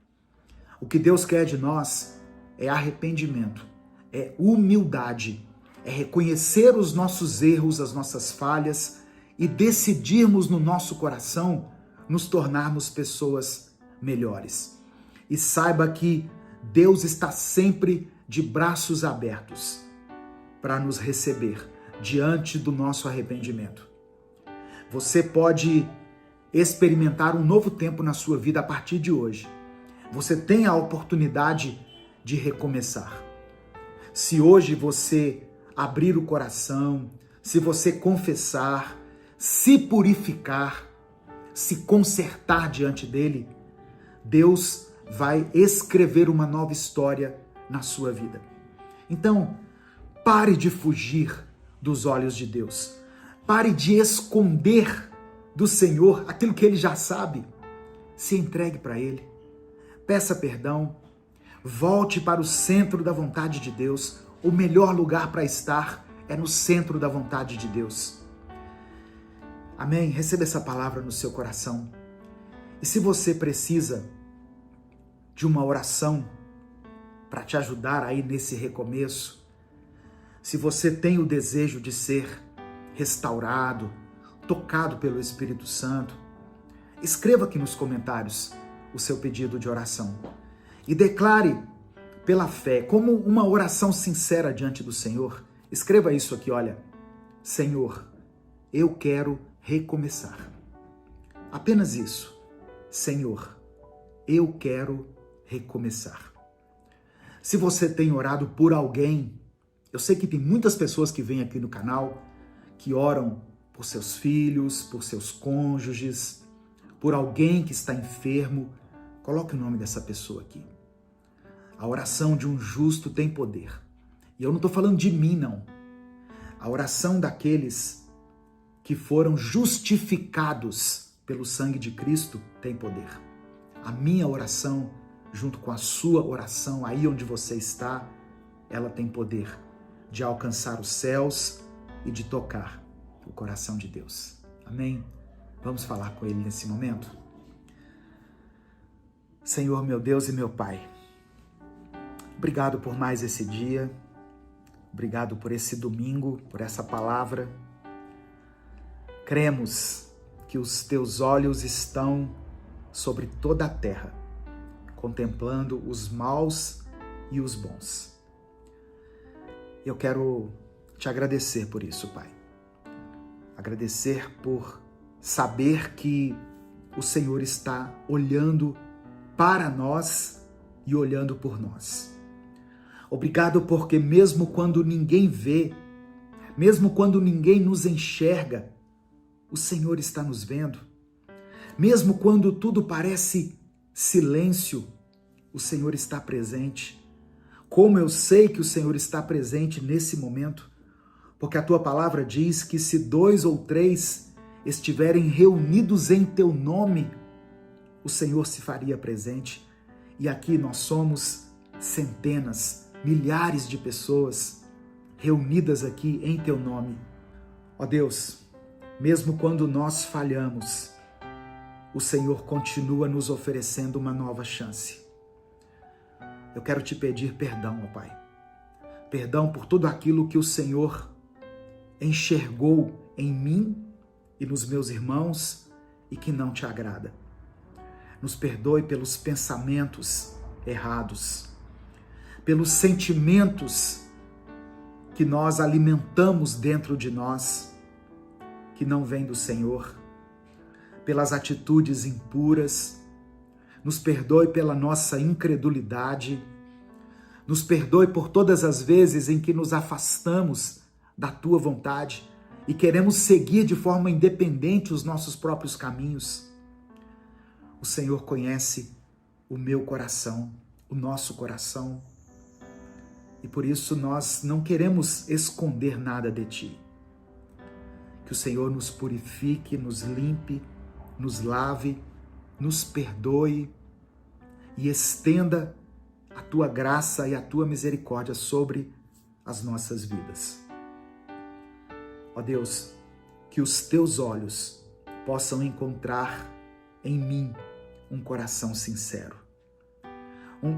O que Deus quer de nós é arrependimento, é humildade, é reconhecer os nossos erros, as nossas falhas e decidirmos no nosso coração nos tornarmos pessoas melhores. E saiba que Deus está sempre de braços abertos para nos receber diante do nosso arrependimento. Você pode experimentar um novo tempo na sua vida a partir de hoje. Você tem a oportunidade de recomeçar. Se hoje você abrir o coração, se você confessar, se purificar, se consertar diante dele, Deus vai escrever uma nova história na sua vida. Então, pare de fugir dos olhos de Deus. Pare de esconder do Senhor aquilo que Ele já sabe. Se entregue para Ele. Peça perdão. Volte para o centro da vontade de Deus. O melhor lugar para estar é no centro da vontade de Deus. Amém? Receba essa palavra no seu coração. E se você precisa de uma oração para te ajudar aí nesse recomeço, se você tem o desejo de ser restaurado, tocado pelo Espírito Santo, escreva aqui nos comentários o seu pedido de oração e declare pela fé, como uma oração sincera diante do Senhor. Escreva isso aqui, olha: Senhor, eu quero recomeçar. Apenas isso. Senhor, eu quero recomeçar. Se você tem orado por alguém, eu sei que tem muitas pessoas que vêm aqui no canal que oram por seus filhos, por seus cônjuges, por alguém que está enfermo. Coloque o nome dessa pessoa aqui. A oração de um justo tem poder. E eu não estou falando de mim, não. A oração daqueles que foram justificados pelo sangue de Cristo tem poder. A minha oração, junto com a sua oração, aí onde você está, ela tem poder de alcançar os céus e de tocar o coração de Deus. Amém? Vamos falar com Ele nesse momento? Senhor, meu Deus e meu Pai, obrigado por mais esse dia, obrigado por esse domingo, por essa palavra. Cremos que os Teus olhos estão sobre toda a terra, contemplando os maus e os bons. Eu quero te agradecer por isso, Pai. Agradecer por saber que o Senhor está olhando para nós e olhando por nós. Obrigado porque mesmo quando ninguém vê, mesmo quando ninguém nos enxerga, o Senhor está nos vendo. Mesmo quando tudo parece silêncio, o Senhor está presente. Como eu sei que o Senhor está presente nesse momento? Porque a Tua palavra diz que se 2 ou 3 estiverem reunidos em Teu nome, o Senhor se faria presente. E aqui nós somos centenas, milhares de pessoas reunidas aqui em Teu nome. Ó Deus, mesmo quando nós falhamos, o Senhor continua nos oferecendo uma nova chance. Eu quero te pedir perdão, ó Pai. Perdão por tudo aquilo que o Senhor enxergou em mim e nos meus irmãos e que não te agrada. Nos perdoe pelos pensamentos errados, pelos sentimentos que nós alimentamos dentro de nós, que não vêm do Senhor, pelas atitudes impuras. Nos perdoe pela nossa incredulidade. Nos perdoe por todas as vezes em que nos afastamos da Tua vontade e queremos seguir de forma independente os nossos próprios caminhos. O Senhor conhece o meu coração, o nosso coração, e por isso nós não queremos esconder nada de Ti. Que o Senhor nos purifique, nos limpe, nos lave, nos perdoe e estenda a Tua graça e a Tua misericórdia sobre as nossas vidas. Ó Deus, que os Teus olhos possam encontrar em mim um coração sincero.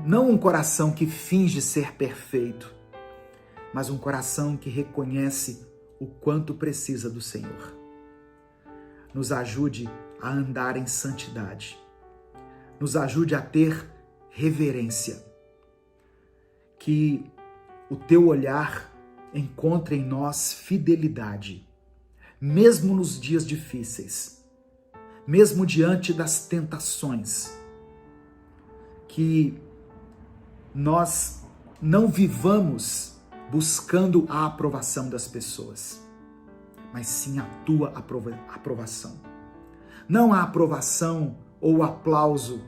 Não um coração que finge ser perfeito, mas um coração que reconhece o quanto precisa do Senhor. Nos ajude a andar em santidade. Nos ajude a ter reverência. Que o Teu olhar encontre em nós fidelidade, mesmo nos dias difíceis, mesmo diante das tentações. Que nós não vivamos buscando a aprovação das pessoas, mas sim a Tua aprovação. Não a aprovação ou o aplauso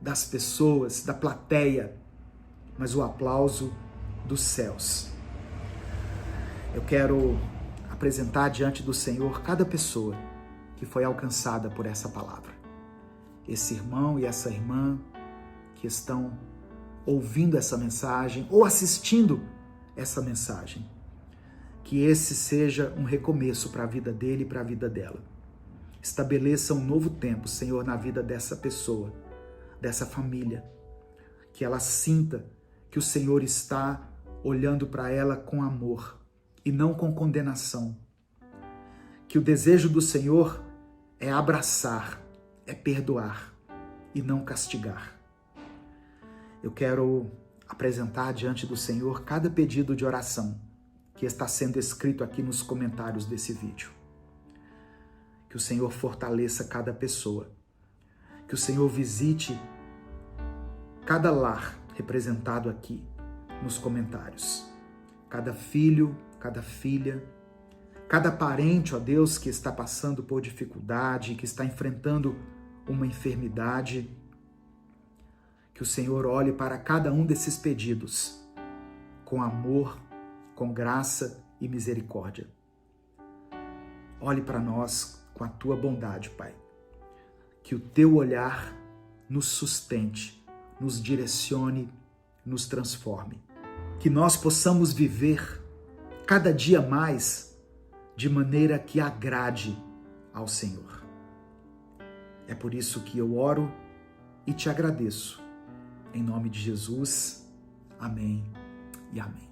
das pessoas, da plateia, mas o aplauso dos céus. Eu quero apresentar diante do Senhor cada pessoa que foi alcançada por essa palavra. Esse irmão e essa irmã que estão ouvindo essa mensagem ou assistindo essa mensagem. Que esse seja um recomeço para a vida dele e para a vida dela. Estabeleça um novo tempo, Senhor, na vida dessa pessoa, dessa família. Que ela sinta que o Senhor está olhando para ela com amor e não com condenação. Que o desejo do Senhor é abraçar, é perdoar e não castigar. Eu quero apresentar diante do Senhor cada pedido de oração que está sendo escrito aqui nos comentários desse vídeo. Que o Senhor fortaleça cada pessoa. Que o Senhor visite cada lar representado aqui nos comentários. Cada filho, cada filha, cada parente, ó Deus, que está passando por dificuldade, que está enfrentando uma enfermidade. Que o Senhor olhe para cada um desses pedidos com amor, com graça e misericórdia. Olhe para nós com a Tua bondade, Pai. Que o Teu olhar nos sustente, nos direcione, nos transforme. Que nós possamos viver cada dia mais de maneira que agrade ao Senhor. É por isso que eu oro e te agradeço. Em nome de Jesus, amém e amém.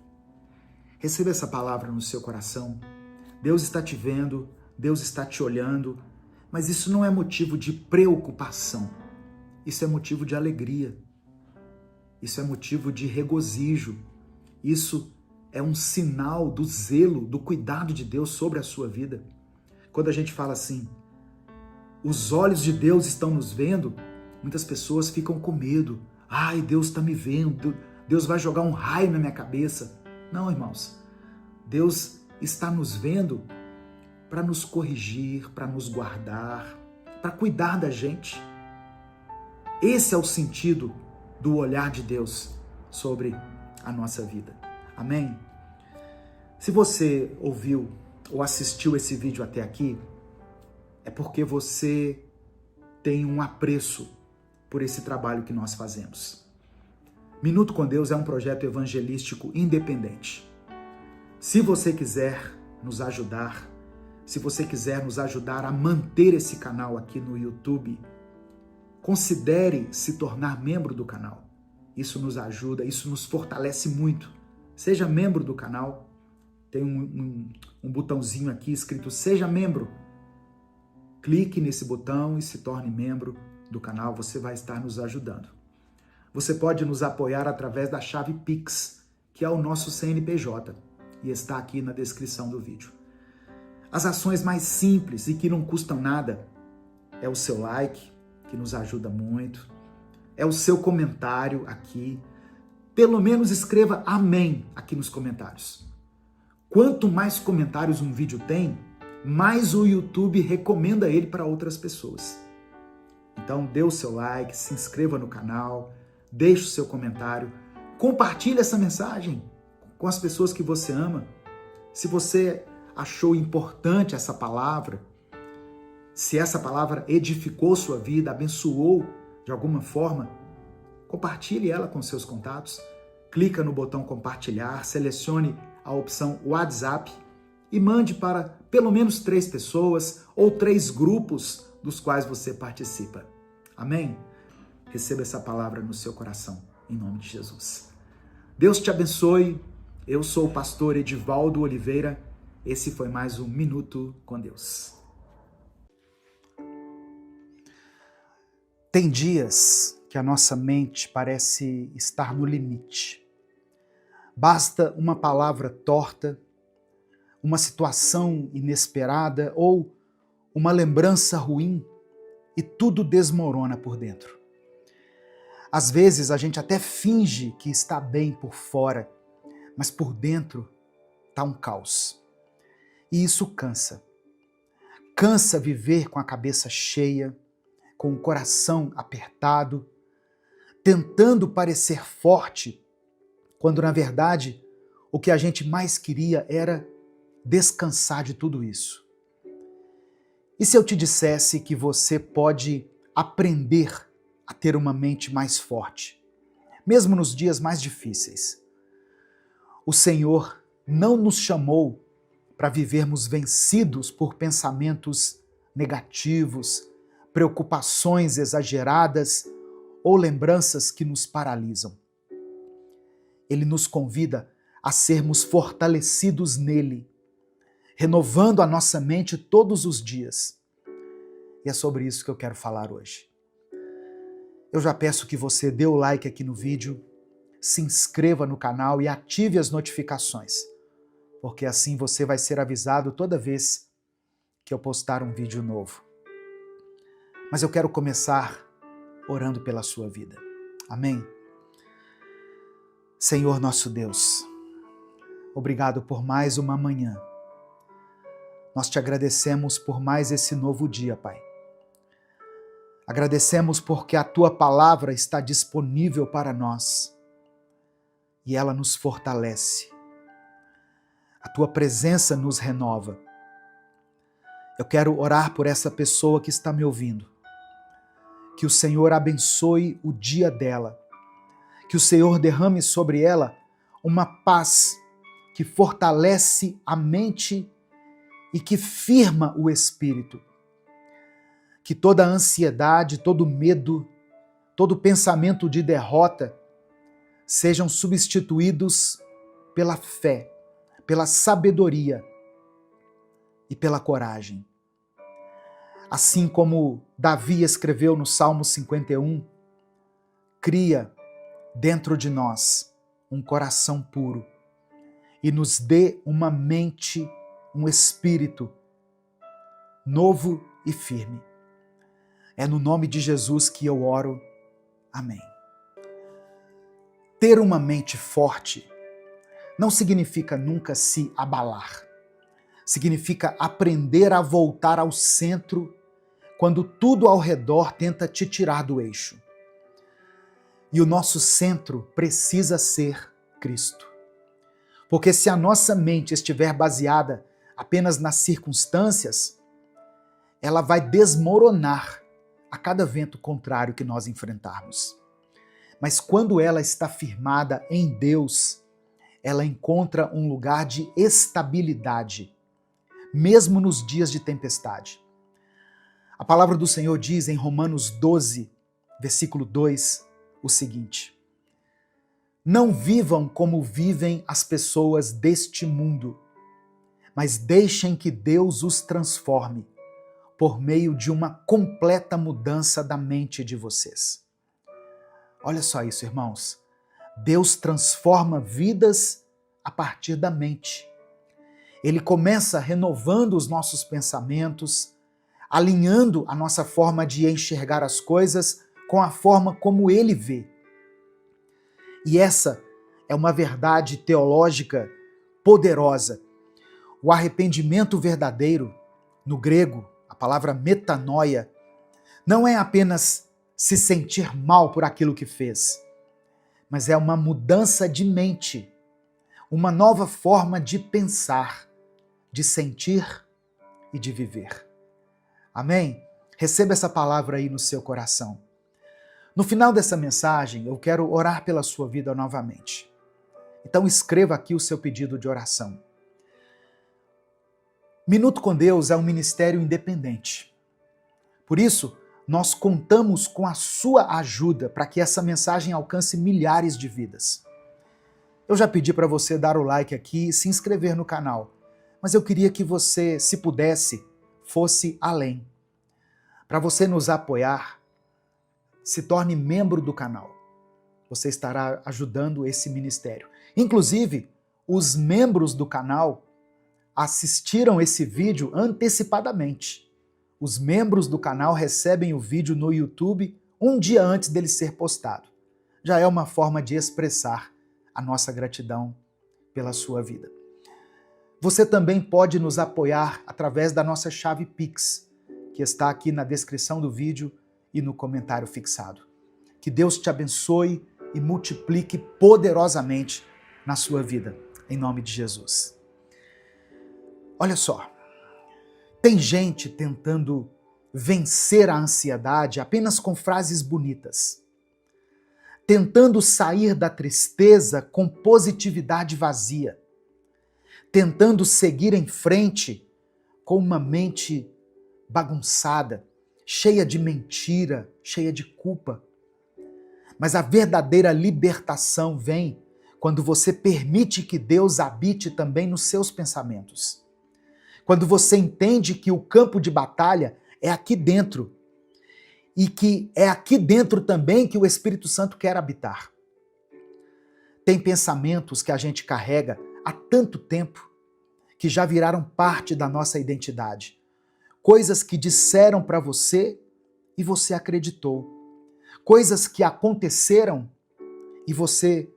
Receba essa palavra no seu coração. Deus está te vendo, Deus está te olhando, mas isso não é motivo de preocupação. Isso é motivo de alegria. Isso é motivo de regozijo. Isso é um sinal do zelo, do cuidado de Deus sobre a sua vida. Quando a gente fala assim, os olhos de Deus estão nos vendo, muitas pessoas ficam com medo. Ai, Deus está me vendo, Deus vai jogar um raio na minha cabeça. Não, irmãos, Deus está nos vendo para nos corrigir, para nos guardar, para cuidar da gente. Esse é o sentido do olhar de Deus sobre a nossa vida. Amém? Se você ouviu ou assistiu esse vídeo até aqui, é porque você tem um apreço por esse trabalho que nós fazemos. Minuto com Deus é um projeto evangelístico independente. Se você quiser nos ajudar, se você quiser nos ajudar a manter esse canal aqui no YouTube, considere se tornar membro do canal. Isso nos ajuda, isso nos fortalece muito. Seja membro do canal. Tem um botãozinho aqui escrito Seja Membro. Clique nesse botão e se torne membro. do canal, você vai estar nos ajudando. Você pode nos apoiar através da chave Pix, que é o nosso CNPJ, e está aqui na descrição do vídeo. As ações mais simples e que não custam nada é o seu like, que nos ajuda muito, é o seu comentário aqui. Pelo menos escreva amém aqui nos comentários. Quanto mais comentários um vídeo tem, mais o YouTube recomenda ele para outras pessoas. Então dê o seu like, se inscreva no canal, deixe o seu comentário, compartilhe essa mensagem com as pessoas que você ama. Se você achou importante essa palavra, se essa palavra edificou sua vida, abençoou de alguma forma, compartilhe ela com seus contatos, clica no botão compartilhar, selecione a opção WhatsApp e mande para pelo menos 3 pessoas ou 3 grupos dos quais você participa. Amém? Receba essa palavra no seu coração, em nome de Jesus. Deus te abençoe. Eu sou o pastor Edivaldo Oliveira. Esse foi mais um Minuto com Deus. Tem dias que a nossa mente parece estar no limite. Basta uma palavra torta, uma situação inesperada ou uma lembrança ruim e tudo desmorona por dentro. Às vezes a gente até finge que está bem por fora, mas por dentro está um caos. E isso cansa. Cansa viver com a cabeça cheia, com o coração apertado, tentando parecer forte, quando na verdade o que a gente mais queria era descansar de tudo isso. E se eu te dissesse que você pode aprender a ter uma mente mais forte, mesmo nos dias mais difíceis? O Senhor não nos chamou para vivermos vencidos por pensamentos negativos, preocupações exageradas ou lembranças que nos paralisam. Ele nos convida a sermos fortalecidos nele, renovando a nossa mente todos os dias. E é sobre isso que eu quero falar hoje. Eu já peço que você dê o like aqui no vídeo, se inscreva no canal e ative as notificações, porque assim você vai ser avisado toda vez que eu postar um vídeo novo. Mas eu quero começar orando pela sua vida. Amém? Senhor nosso Deus, obrigado por mais uma manhã. Nós te agradecemos por mais esse novo dia, Pai. Agradecemos porque a Tua palavra está disponível para nós e ela nos fortalece. A Tua presença nos renova. Eu quero orar por essa pessoa que está me ouvindo. Que o Senhor abençoe o dia dela. Que o Senhor derrame sobre ela uma paz que fortalece a mente e que firma o espírito. Que toda ansiedade, todo medo, todo pensamento de derrota sejam substituídos pela fé, pela sabedoria e pela coragem. Assim como Davi escreveu no Salmo 51, cria dentro de nós um coração puro e nos dê uma mente, um espírito novo e firme. É no nome de Jesus que eu oro. Amém. Ter uma mente forte não significa nunca se abalar. Significa aprender a voltar ao centro quando tudo ao redor tenta te tirar do eixo. E o nosso centro precisa ser Cristo. Porque se a nossa mente estiver baseada apenas nas circunstâncias, ela vai desmoronar a cada vento contrário que nós enfrentarmos. Mas quando ela está firmada em Deus, ela encontra um lugar de estabilidade, mesmo nos dias de tempestade. A palavra do Senhor diz em Romanos 12, versículo 2, o seguinte: não vivam como vivem as pessoas deste mundo, mas deixem que Deus os transforme por meio de uma completa mudança da mente de vocês. Olha só isso, irmãos. Deus transforma vidas a partir da mente. Ele começa renovando os nossos pensamentos, alinhando a nossa forma de enxergar as coisas com a forma como Ele vê. E essa é uma verdade teológica poderosa. O arrependimento verdadeiro, no grego, a palavra metanoia, não é apenas se sentir mal por aquilo que fez, mas é uma mudança de mente, uma nova forma de pensar, de sentir e de viver. Amém? Receba essa palavra aí no seu coração. No final dessa mensagem, eu quero orar pela sua vida novamente. Então escreva aqui o seu pedido de oração. Minuto com Deus é um ministério independente. Por isso, nós contamos com a sua ajuda para que essa mensagem alcance milhares de vidas. Eu já pedi para você dar o like aqui e se inscrever no canal, mas eu queria que você, se pudesse, fosse além. Para você nos apoiar, se torne membro do canal. Você estará ajudando esse ministério. Inclusive, os membros do canal assistiram esse vídeo antecipadamente. Os membros do canal recebem o vídeo no YouTube um dia antes dele ser postado. Já é uma forma de expressar a nossa gratidão pela sua vida. Você também pode nos apoiar através da nossa chave Pix, que está aqui na descrição do vídeo e no comentário fixado. Que Deus te abençoe e multiplique poderosamente na sua vida, em nome de Jesus. Olha só, tem gente tentando vencer a ansiedade apenas com frases bonitas, tentando sair da tristeza com positividade vazia, tentando seguir em frente com uma mente bagunçada, cheia de mentira, cheia de culpa. Mas a verdadeira libertação vem quando você permite que Deus habite também nos seus pensamentos. Quando você entende que o campo de batalha é aqui dentro e que é aqui dentro também que o Espírito Santo quer habitar. Tem pensamentos que a gente carrega há tanto tempo que já viraram parte da nossa identidade. Coisas que disseram para você e você acreditou. Coisas que aconteceram e você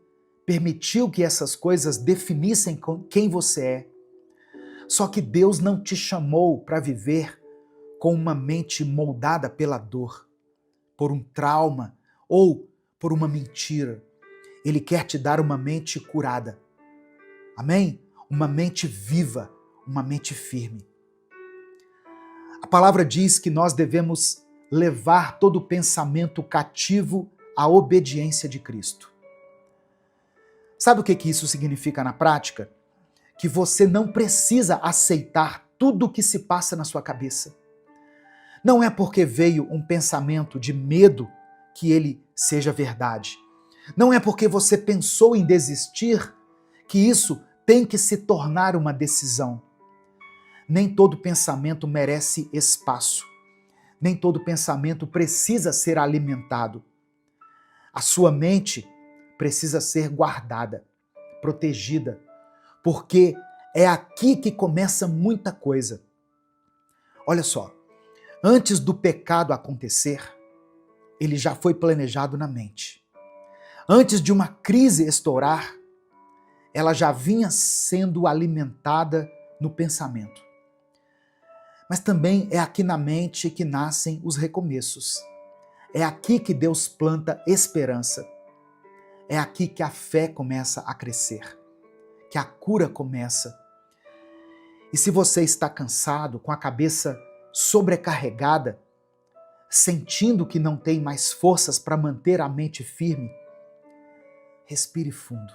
permitiu que essas coisas definissem quem você é. Só que Deus não te chamou para viver com uma mente moldada pela dor, por um trauma ou por uma mentira. Ele quer te dar uma mente curada. Amém? Uma mente viva, uma mente firme. A palavra diz que nós devemos levar todo pensamento cativo à obediência de Cristo. Sabe o que isso significa na prática? Que você não precisa aceitar tudo o que se passa na sua cabeça. Não é porque veio um pensamento de medo que ele seja verdade. Não é porque você pensou em desistir que isso tem que se tornar uma decisão. Nem todo pensamento merece espaço. Nem todo pensamento precisa ser alimentado. A sua mente precisa ser guardada, protegida, porque é aqui que começa muita coisa. Olha só, antes do pecado acontecer, ele já foi planejado na mente. Antes de uma crise estourar, ela já vinha sendo alimentada no pensamento. Mas também é aqui na mente que nascem os recomeços. É aqui que Deus planta esperança. É aqui que a fé começa a crescer, que a cura começa. E se você está cansado, com a cabeça sobrecarregada, sentindo que não tem mais forças para manter a mente firme, respire fundo.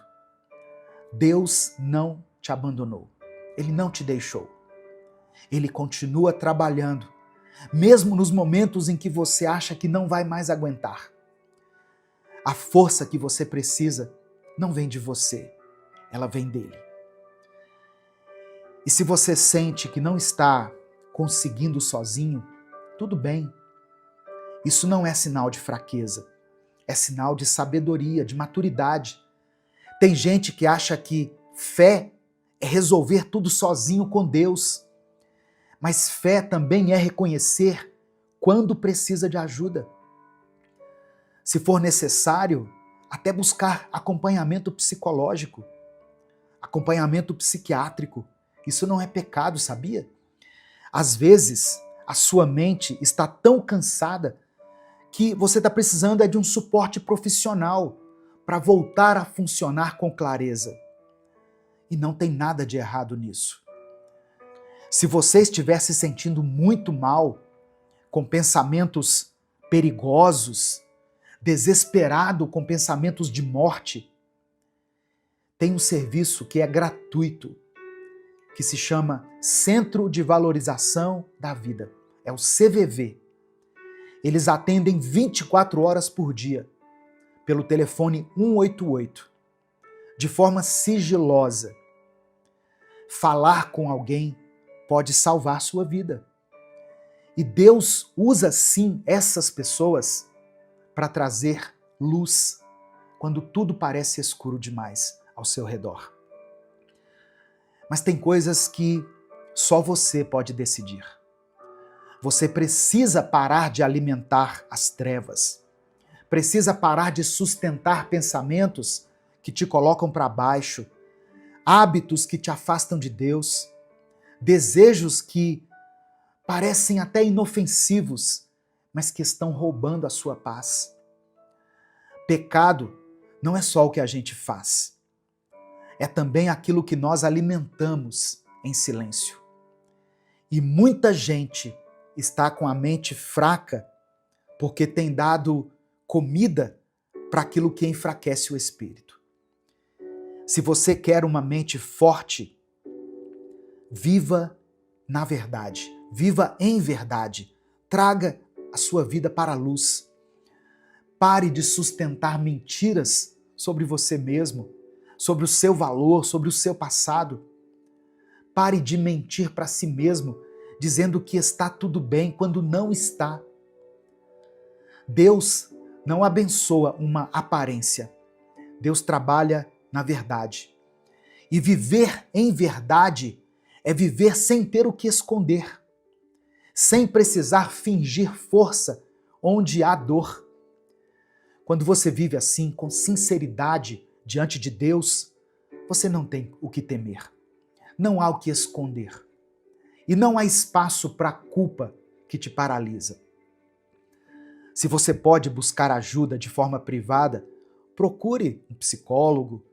Deus não te abandonou. Ele não te deixou. Ele continua trabalhando, mesmo nos momentos em que você acha que não vai mais aguentar. A força que você precisa não vem de você, ela vem dele. E se você sente que não está conseguindo sozinho, tudo bem. Isso não é sinal de fraqueza, é sinal de sabedoria, de maturidade. Tem gente que acha que fé é resolver tudo sozinho com Deus, mas fé também é reconhecer quando precisa de ajuda. Se for necessário, até buscar acompanhamento psicológico, acompanhamento psiquiátrico. Isso não é pecado, sabia? Às vezes, a sua mente está tão cansada que você está precisando de um suporte profissional para voltar a funcionar com clareza. E não tem nada de errado nisso. Se você estiver se sentindo muito mal, com pensamentos perigosos, desesperado com pensamentos de morte, tem um serviço que é gratuito, que se chama Centro de Valorização da Vida. É o CVV. Eles atendem 24 horas por dia, pelo telefone 188, de forma sigilosa. Falar com alguém pode salvar sua vida. E Deus usa sim essas pessoas para trazer luz quando tudo parece escuro demais ao seu redor. Mas tem coisas que só você pode decidir. Você precisa parar de alimentar as trevas. Precisa parar de sustentar pensamentos que te colocam para baixo, hábitos que te afastam de Deus, desejos que parecem até inofensivos, mas que estão roubando a sua paz. Pecado não é só o que a gente faz, é também aquilo que nós alimentamos em silêncio. E muita gente está com a mente fraca porque tem dado comida para aquilo que enfraquece o espírito. Se você quer uma mente forte, viva na verdade, viva em verdade, traga a sua vida para a luz. Pare de sustentar mentiras sobre você mesmo, sobre o seu valor, sobre o seu passado. Pare de mentir para si mesmo, dizendo que está tudo bem quando não está. Deus não abençoa uma aparência. Deus trabalha na verdade. E viver em verdade é viver sem ter o que esconder, sem precisar fingir força onde há dor. Quando você vive assim, com sinceridade diante de Deus, você não tem o que temer. Não há o que esconder. E não há espaço para a culpa que te paralisa. Se você pode buscar ajuda de forma privada, procure um psicólogo,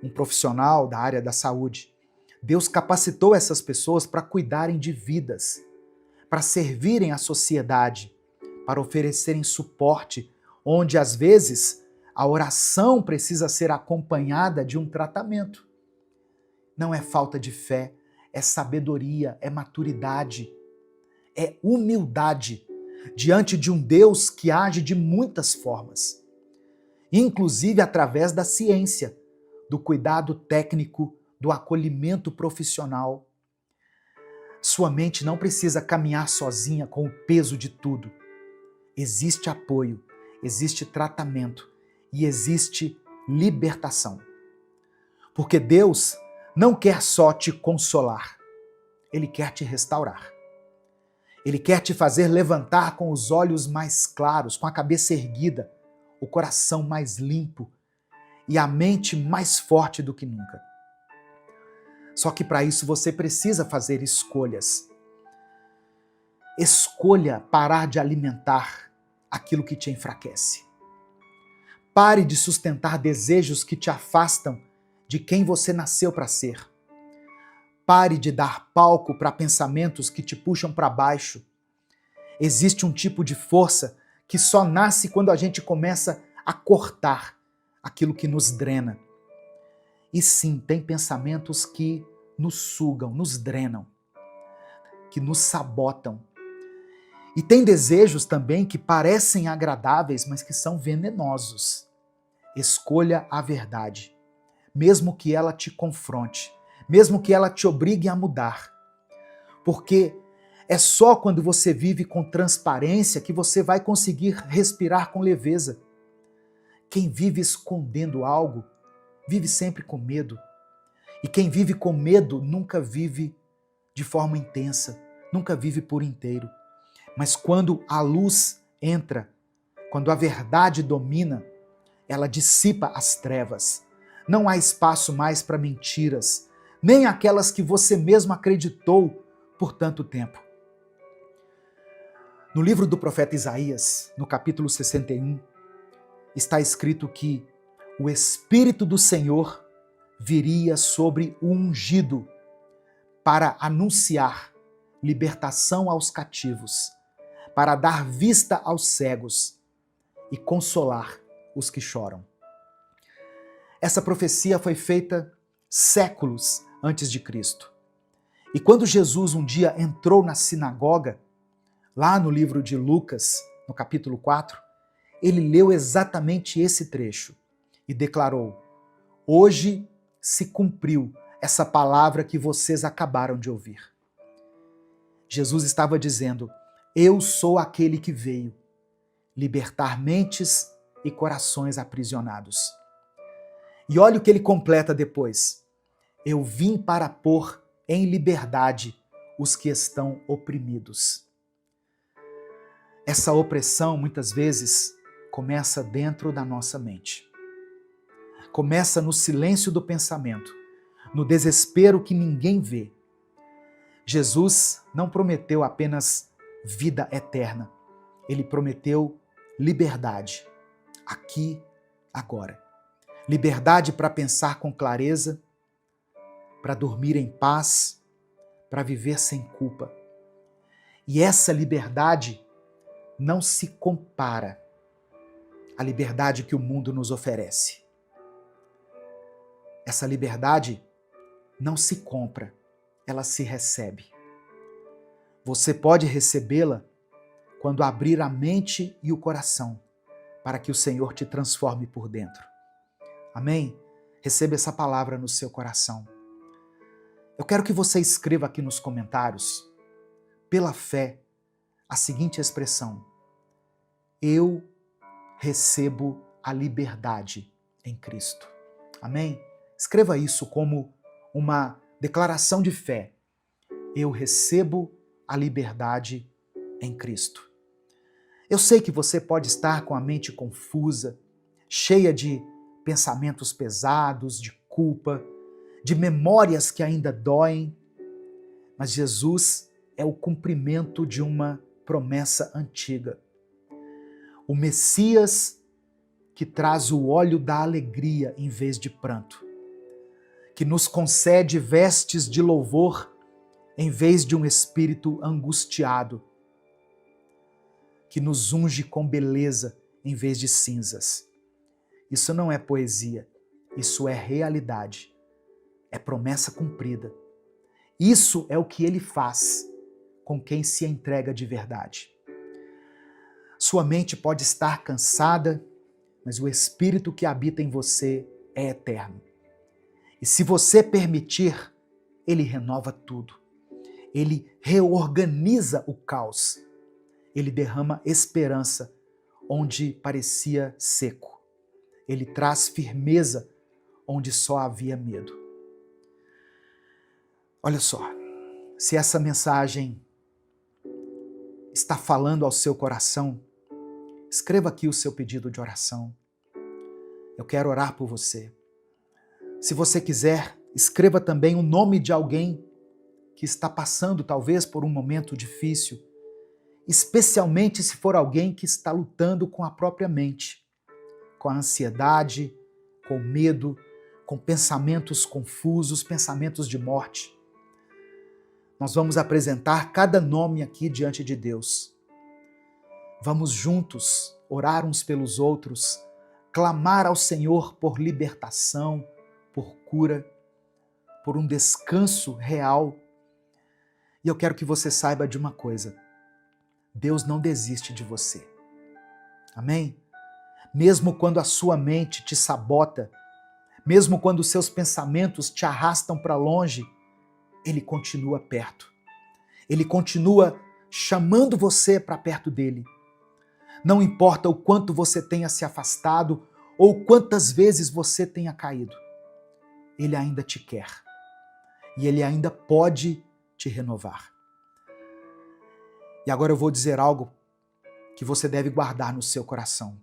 um profissional da área da saúde. Deus capacitou essas pessoas para cuidarem de vidas, para servirem à sociedade, para oferecerem suporte, onde às vezes a oração precisa ser acompanhada de um tratamento. Não é falta de fé, é sabedoria, é maturidade, é humildade diante de um Deus que age de muitas formas, inclusive através da ciência, do cuidado técnico, do acolhimento profissional. Sua mente não precisa caminhar sozinha com o peso de tudo. Existe apoio, existe tratamento e existe libertação. Porque Deus não quer só te consolar, Ele quer te restaurar. Ele quer te fazer levantar com os olhos mais claros, com a cabeça erguida, o coração mais limpo e a mente mais forte do que nunca. Só que para isso você precisa fazer escolhas. Escolha parar de alimentar aquilo que te enfraquece. Pare de sustentar desejos que te afastam de quem você nasceu para ser. Pare de dar palco para pensamentos que te puxam para baixo. Existe um tipo de força que só nasce quando a gente começa a cortar aquilo que nos drena. E sim, tem pensamentos que nos sugam, nos drenam, que nos sabotam. E tem desejos também que parecem agradáveis, mas que são venenosos. Escolha a verdade, mesmo que ela te confronte, mesmo que ela te obrigue a mudar. Porque É só quando você vive com transparência que você vai conseguir respirar com leveza. Quem vive escondendo algo, vive sempre com medo. E quem vive com medo nunca vive de forma intensa, nunca vive por inteiro. Mas quando a luz entra, quando a verdade domina, ela dissipa as trevas. Não há espaço mais para mentiras, nem aquelas que você mesmo acreditou por tanto tempo. No livro do profeta Isaías, no capítulo 61, está escrito que o Espírito do Senhor viria sobre o ungido para anunciar libertação aos cativos, para dar vista aos cegos e consolar os que choram. Essa profecia foi feita séculos antes de Cristo. E quando Jesus um dia entrou na sinagoga, lá no livro de Lucas, no capítulo 4, ele leu exatamente esse trecho e declarou: hoje se cumpriu essa palavra que vocês acabaram de ouvir. Jesus estava dizendo: eu sou aquele que veio libertar mentes e corações aprisionados. E olha o que ele completa depois: eu vim para pôr em liberdade os que estão oprimidos. Essa opressão, muitas vezes, começa dentro da nossa mente. Começa no silêncio do pensamento, no desespero que ninguém vê. Jesus não prometeu apenas vida eterna. Ele prometeu liberdade, aqui, agora. Liberdade para pensar com clareza, para dormir em paz, para viver sem culpa. E essa liberdade não se compara à liberdade que o mundo nos oferece. Essa liberdade não se compra, ela se recebe. Você pode recebê-la quando abrir a mente e o coração para que o Senhor te transforme por dentro. Amém? Receba essa palavra no seu coração. Eu quero que você escreva aqui nos comentários, pela fé, a seguinte expressão: eu recebo a liberdade em Cristo. Amém? Escreva isso como uma declaração de fé. Eu recebo a liberdade em Cristo. Eu sei que você pode estar com a mente confusa, cheia de pensamentos pesados, de culpa, de memórias que ainda doem, mas Jesus é o cumprimento de uma promessa antiga. O Messias que traz o óleo da alegria em vez de pranto, que nos concede vestes de louvor em vez de um espírito angustiado, que nos unge com beleza em vez de cinzas. Isso não é poesia, isso é realidade, é promessa cumprida. Isso é o que ele faz com quem se entrega de verdade. Sua mente pode estar cansada, mas o Espírito que habita em você é eterno. E se você permitir, ele renova tudo. Ele reorganiza o caos. Ele derrama esperança onde parecia seco. Ele traz firmeza onde só havia medo. Olha só, se essa mensagem está falando ao seu coração, escreva aqui o seu pedido de oração. Eu quero orar por você. Se você quiser, escreva também o nome de alguém que está passando talvez por um momento difícil, especialmente se for alguém que está lutando com a própria mente, com a ansiedade, com o medo, com pensamentos confusos, pensamentos de morte. Nós vamos apresentar cada nome aqui diante de Deus. Vamos juntos orar uns pelos outros, clamar ao Senhor por libertação, por cura, por um descanso real. E eu quero que você saiba de uma coisa: Deus não desiste de você. Amém? Mesmo quando a sua mente te sabota, mesmo quando os seus pensamentos te arrastam para longe, Ele continua perto. Ele continua chamando você para perto dele. Não importa o quanto você tenha se afastado ou quantas vezes você tenha caído. Ele ainda te quer. E ele ainda pode te renovar. E agora eu vou dizer algo que você deve guardar no seu coração.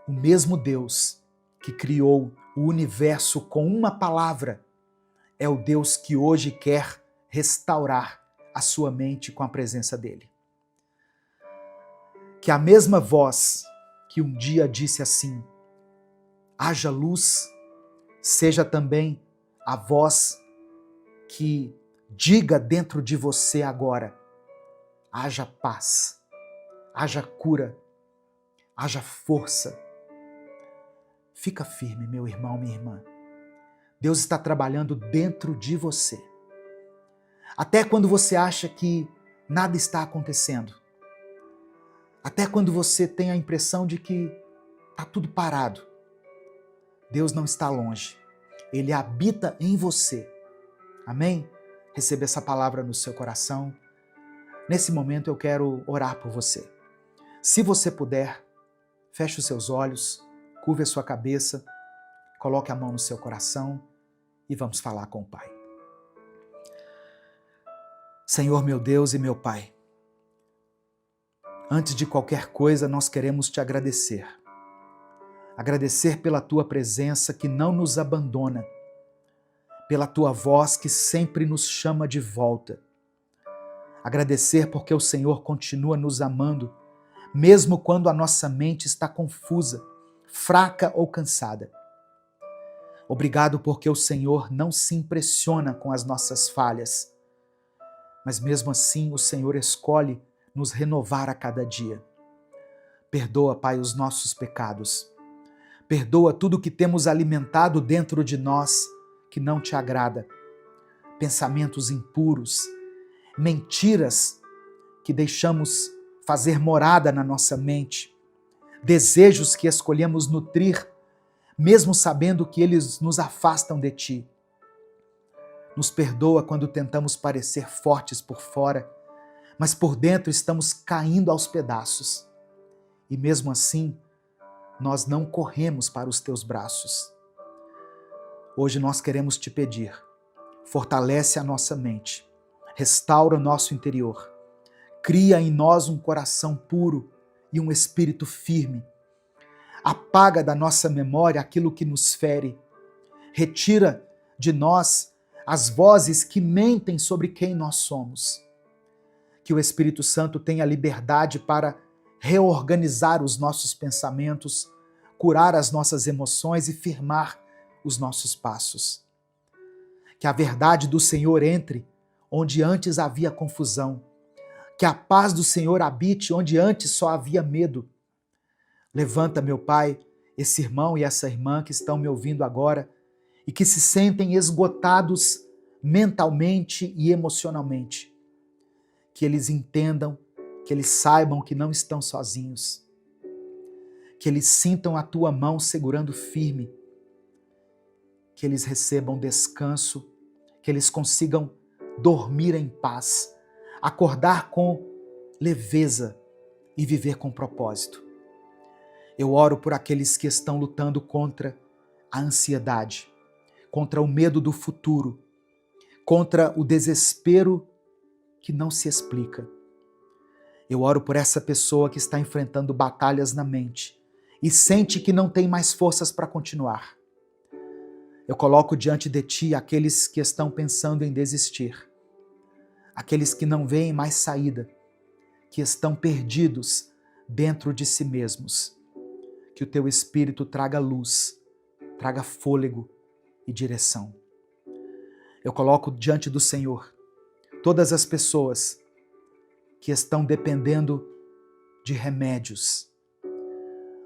O mesmo Deus que criou o universo com uma palavra é o Deus que hoje quer restaurar a sua mente com a presença dele. Que a mesma voz que um dia disse assim, haja luz, seja também a voz que diga dentro de você agora, haja paz, haja cura, haja força. Fica firme, meu irmão, minha irmã. Deus está trabalhando dentro de você. Até quando você acha que nada está acontecendo. Até quando você tem a impressão de que está tudo parado. Deus não está longe. Ele habita em você. Amém? Receba essa palavra no seu coração. Nesse momento eu quero orar por você. Se você puder, feche os seus olhos, curve a sua cabeça, coloque a mão no seu coração e vamos falar com o Pai. Senhor, meu Deus e meu Pai, antes de qualquer coisa, nós queremos te agradecer. Agradecer pela tua presença que não nos abandona, pela tua voz que sempre nos chama de volta. Agradecer porque o Senhor continua nos amando, mesmo quando a nossa mente está confusa, fraca ou cansada. Obrigado porque o Senhor não se impressiona com as nossas falhas, mas mesmo assim o Senhor escolhe nos renovar a cada dia. Perdoa, Pai, os nossos pecados. Perdoa tudo que temos alimentado dentro de nós que não te agrada. Pensamentos impuros, mentiras que deixamos fazer morada na nossa mente, desejos que escolhemos nutrir, mesmo sabendo que eles nos afastam de ti. Nos perdoa quando tentamos parecer fortes por fora, mas por dentro estamos caindo aos pedaços. E mesmo assim, nós não corremos para os teus braços. Hoje nós queremos te pedir, fortalece a nossa mente, restaura o nosso interior, cria em nós um coração puro e um espírito firme. Apaga da nossa memória aquilo que nos fere, retira de nós as vozes que mentem sobre quem nós somos. Que o Espírito Santo tenha liberdade para reorganizar os nossos pensamentos, curar as nossas emoções e firmar os nossos passos. Que a verdade do Senhor entre onde antes havia confusão. Que a paz do Senhor habite onde antes só havia medo. Levanta, meu Pai, esse irmão e essa irmã que estão me ouvindo agora e que se sentem esgotados mentalmente e emocionalmente. Que eles entendam, que eles saibam que não estão sozinhos. Que eles sintam a tua mão segurando firme. Que eles recebam descanso, que eles consigam dormir em paz, acordar com leveza e viver com propósito. Eu oro por aqueles que estão lutando contra a ansiedade, contra o medo do futuro, contra o desespero que não se explica. Eu oro por essa pessoa que está enfrentando batalhas na mente e sente que não tem mais forças para continuar. Eu coloco diante de ti aqueles que estão pensando em desistir, aqueles que não veem mais saída, que estão perdidos dentro de si mesmos. Que o teu Espírito traga luz, traga fôlego e direção. Eu coloco diante do Senhor todas as pessoas que estão dependendo de remédios.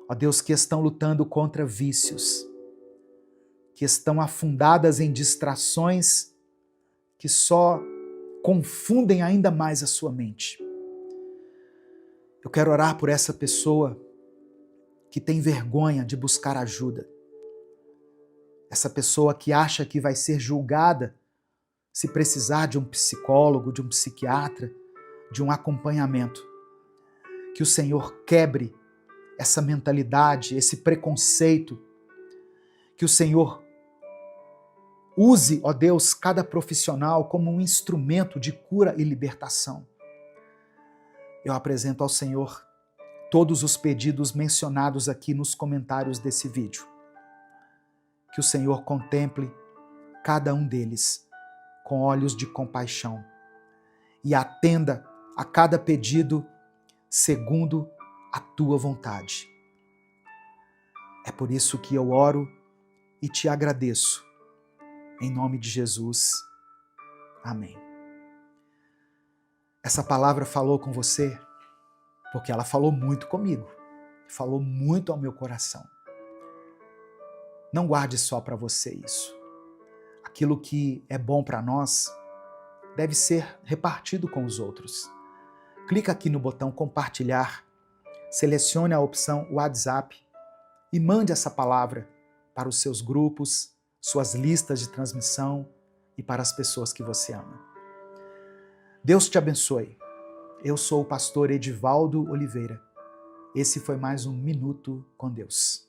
Ó Deus, que estão lutando contra vícios, que estão afundadas em distrações que só confundem ainda mais a sua mente. Eu quero orar por essa pessoa que tem vergonha de buscar ajuda. Essa pessoa que acha que vai ser julgada se precisar de um psicólogo, de um psiquiatra, de um acompanhamento. Que o Senhor quebre essa mentalidade, esse preconceito. Que o Senhor use, ó Deus, cada profissional como um instrumento de cura e libertação. Eu apresento ao Senhor todos os pedidos mencionados aqui nos comentários desse vídeo. Que o Senhor contemple cada um deles com olhos de compaixão e atenda a cada pedido segundo a tua vontade. É por isso que eu oro e te agradeço. Em nome de Jesus. Amém. Essa palavra falou com você porque ela falou muito comigo, falou muito ao meu coração. Não guarde só para você isso. Aquilo que é bom para nós deve ser repartido com os outros. Clica aqui no botão compartilhar, selecione a opção WhatsApp e mande essa palavra para os seus grupos, suas listas de transmissão e para as pessoas que você ama. Deus te abençoe. Eu sou o pastor Edivaldo Oliveira. Esse foi mais um Minuto com Deus.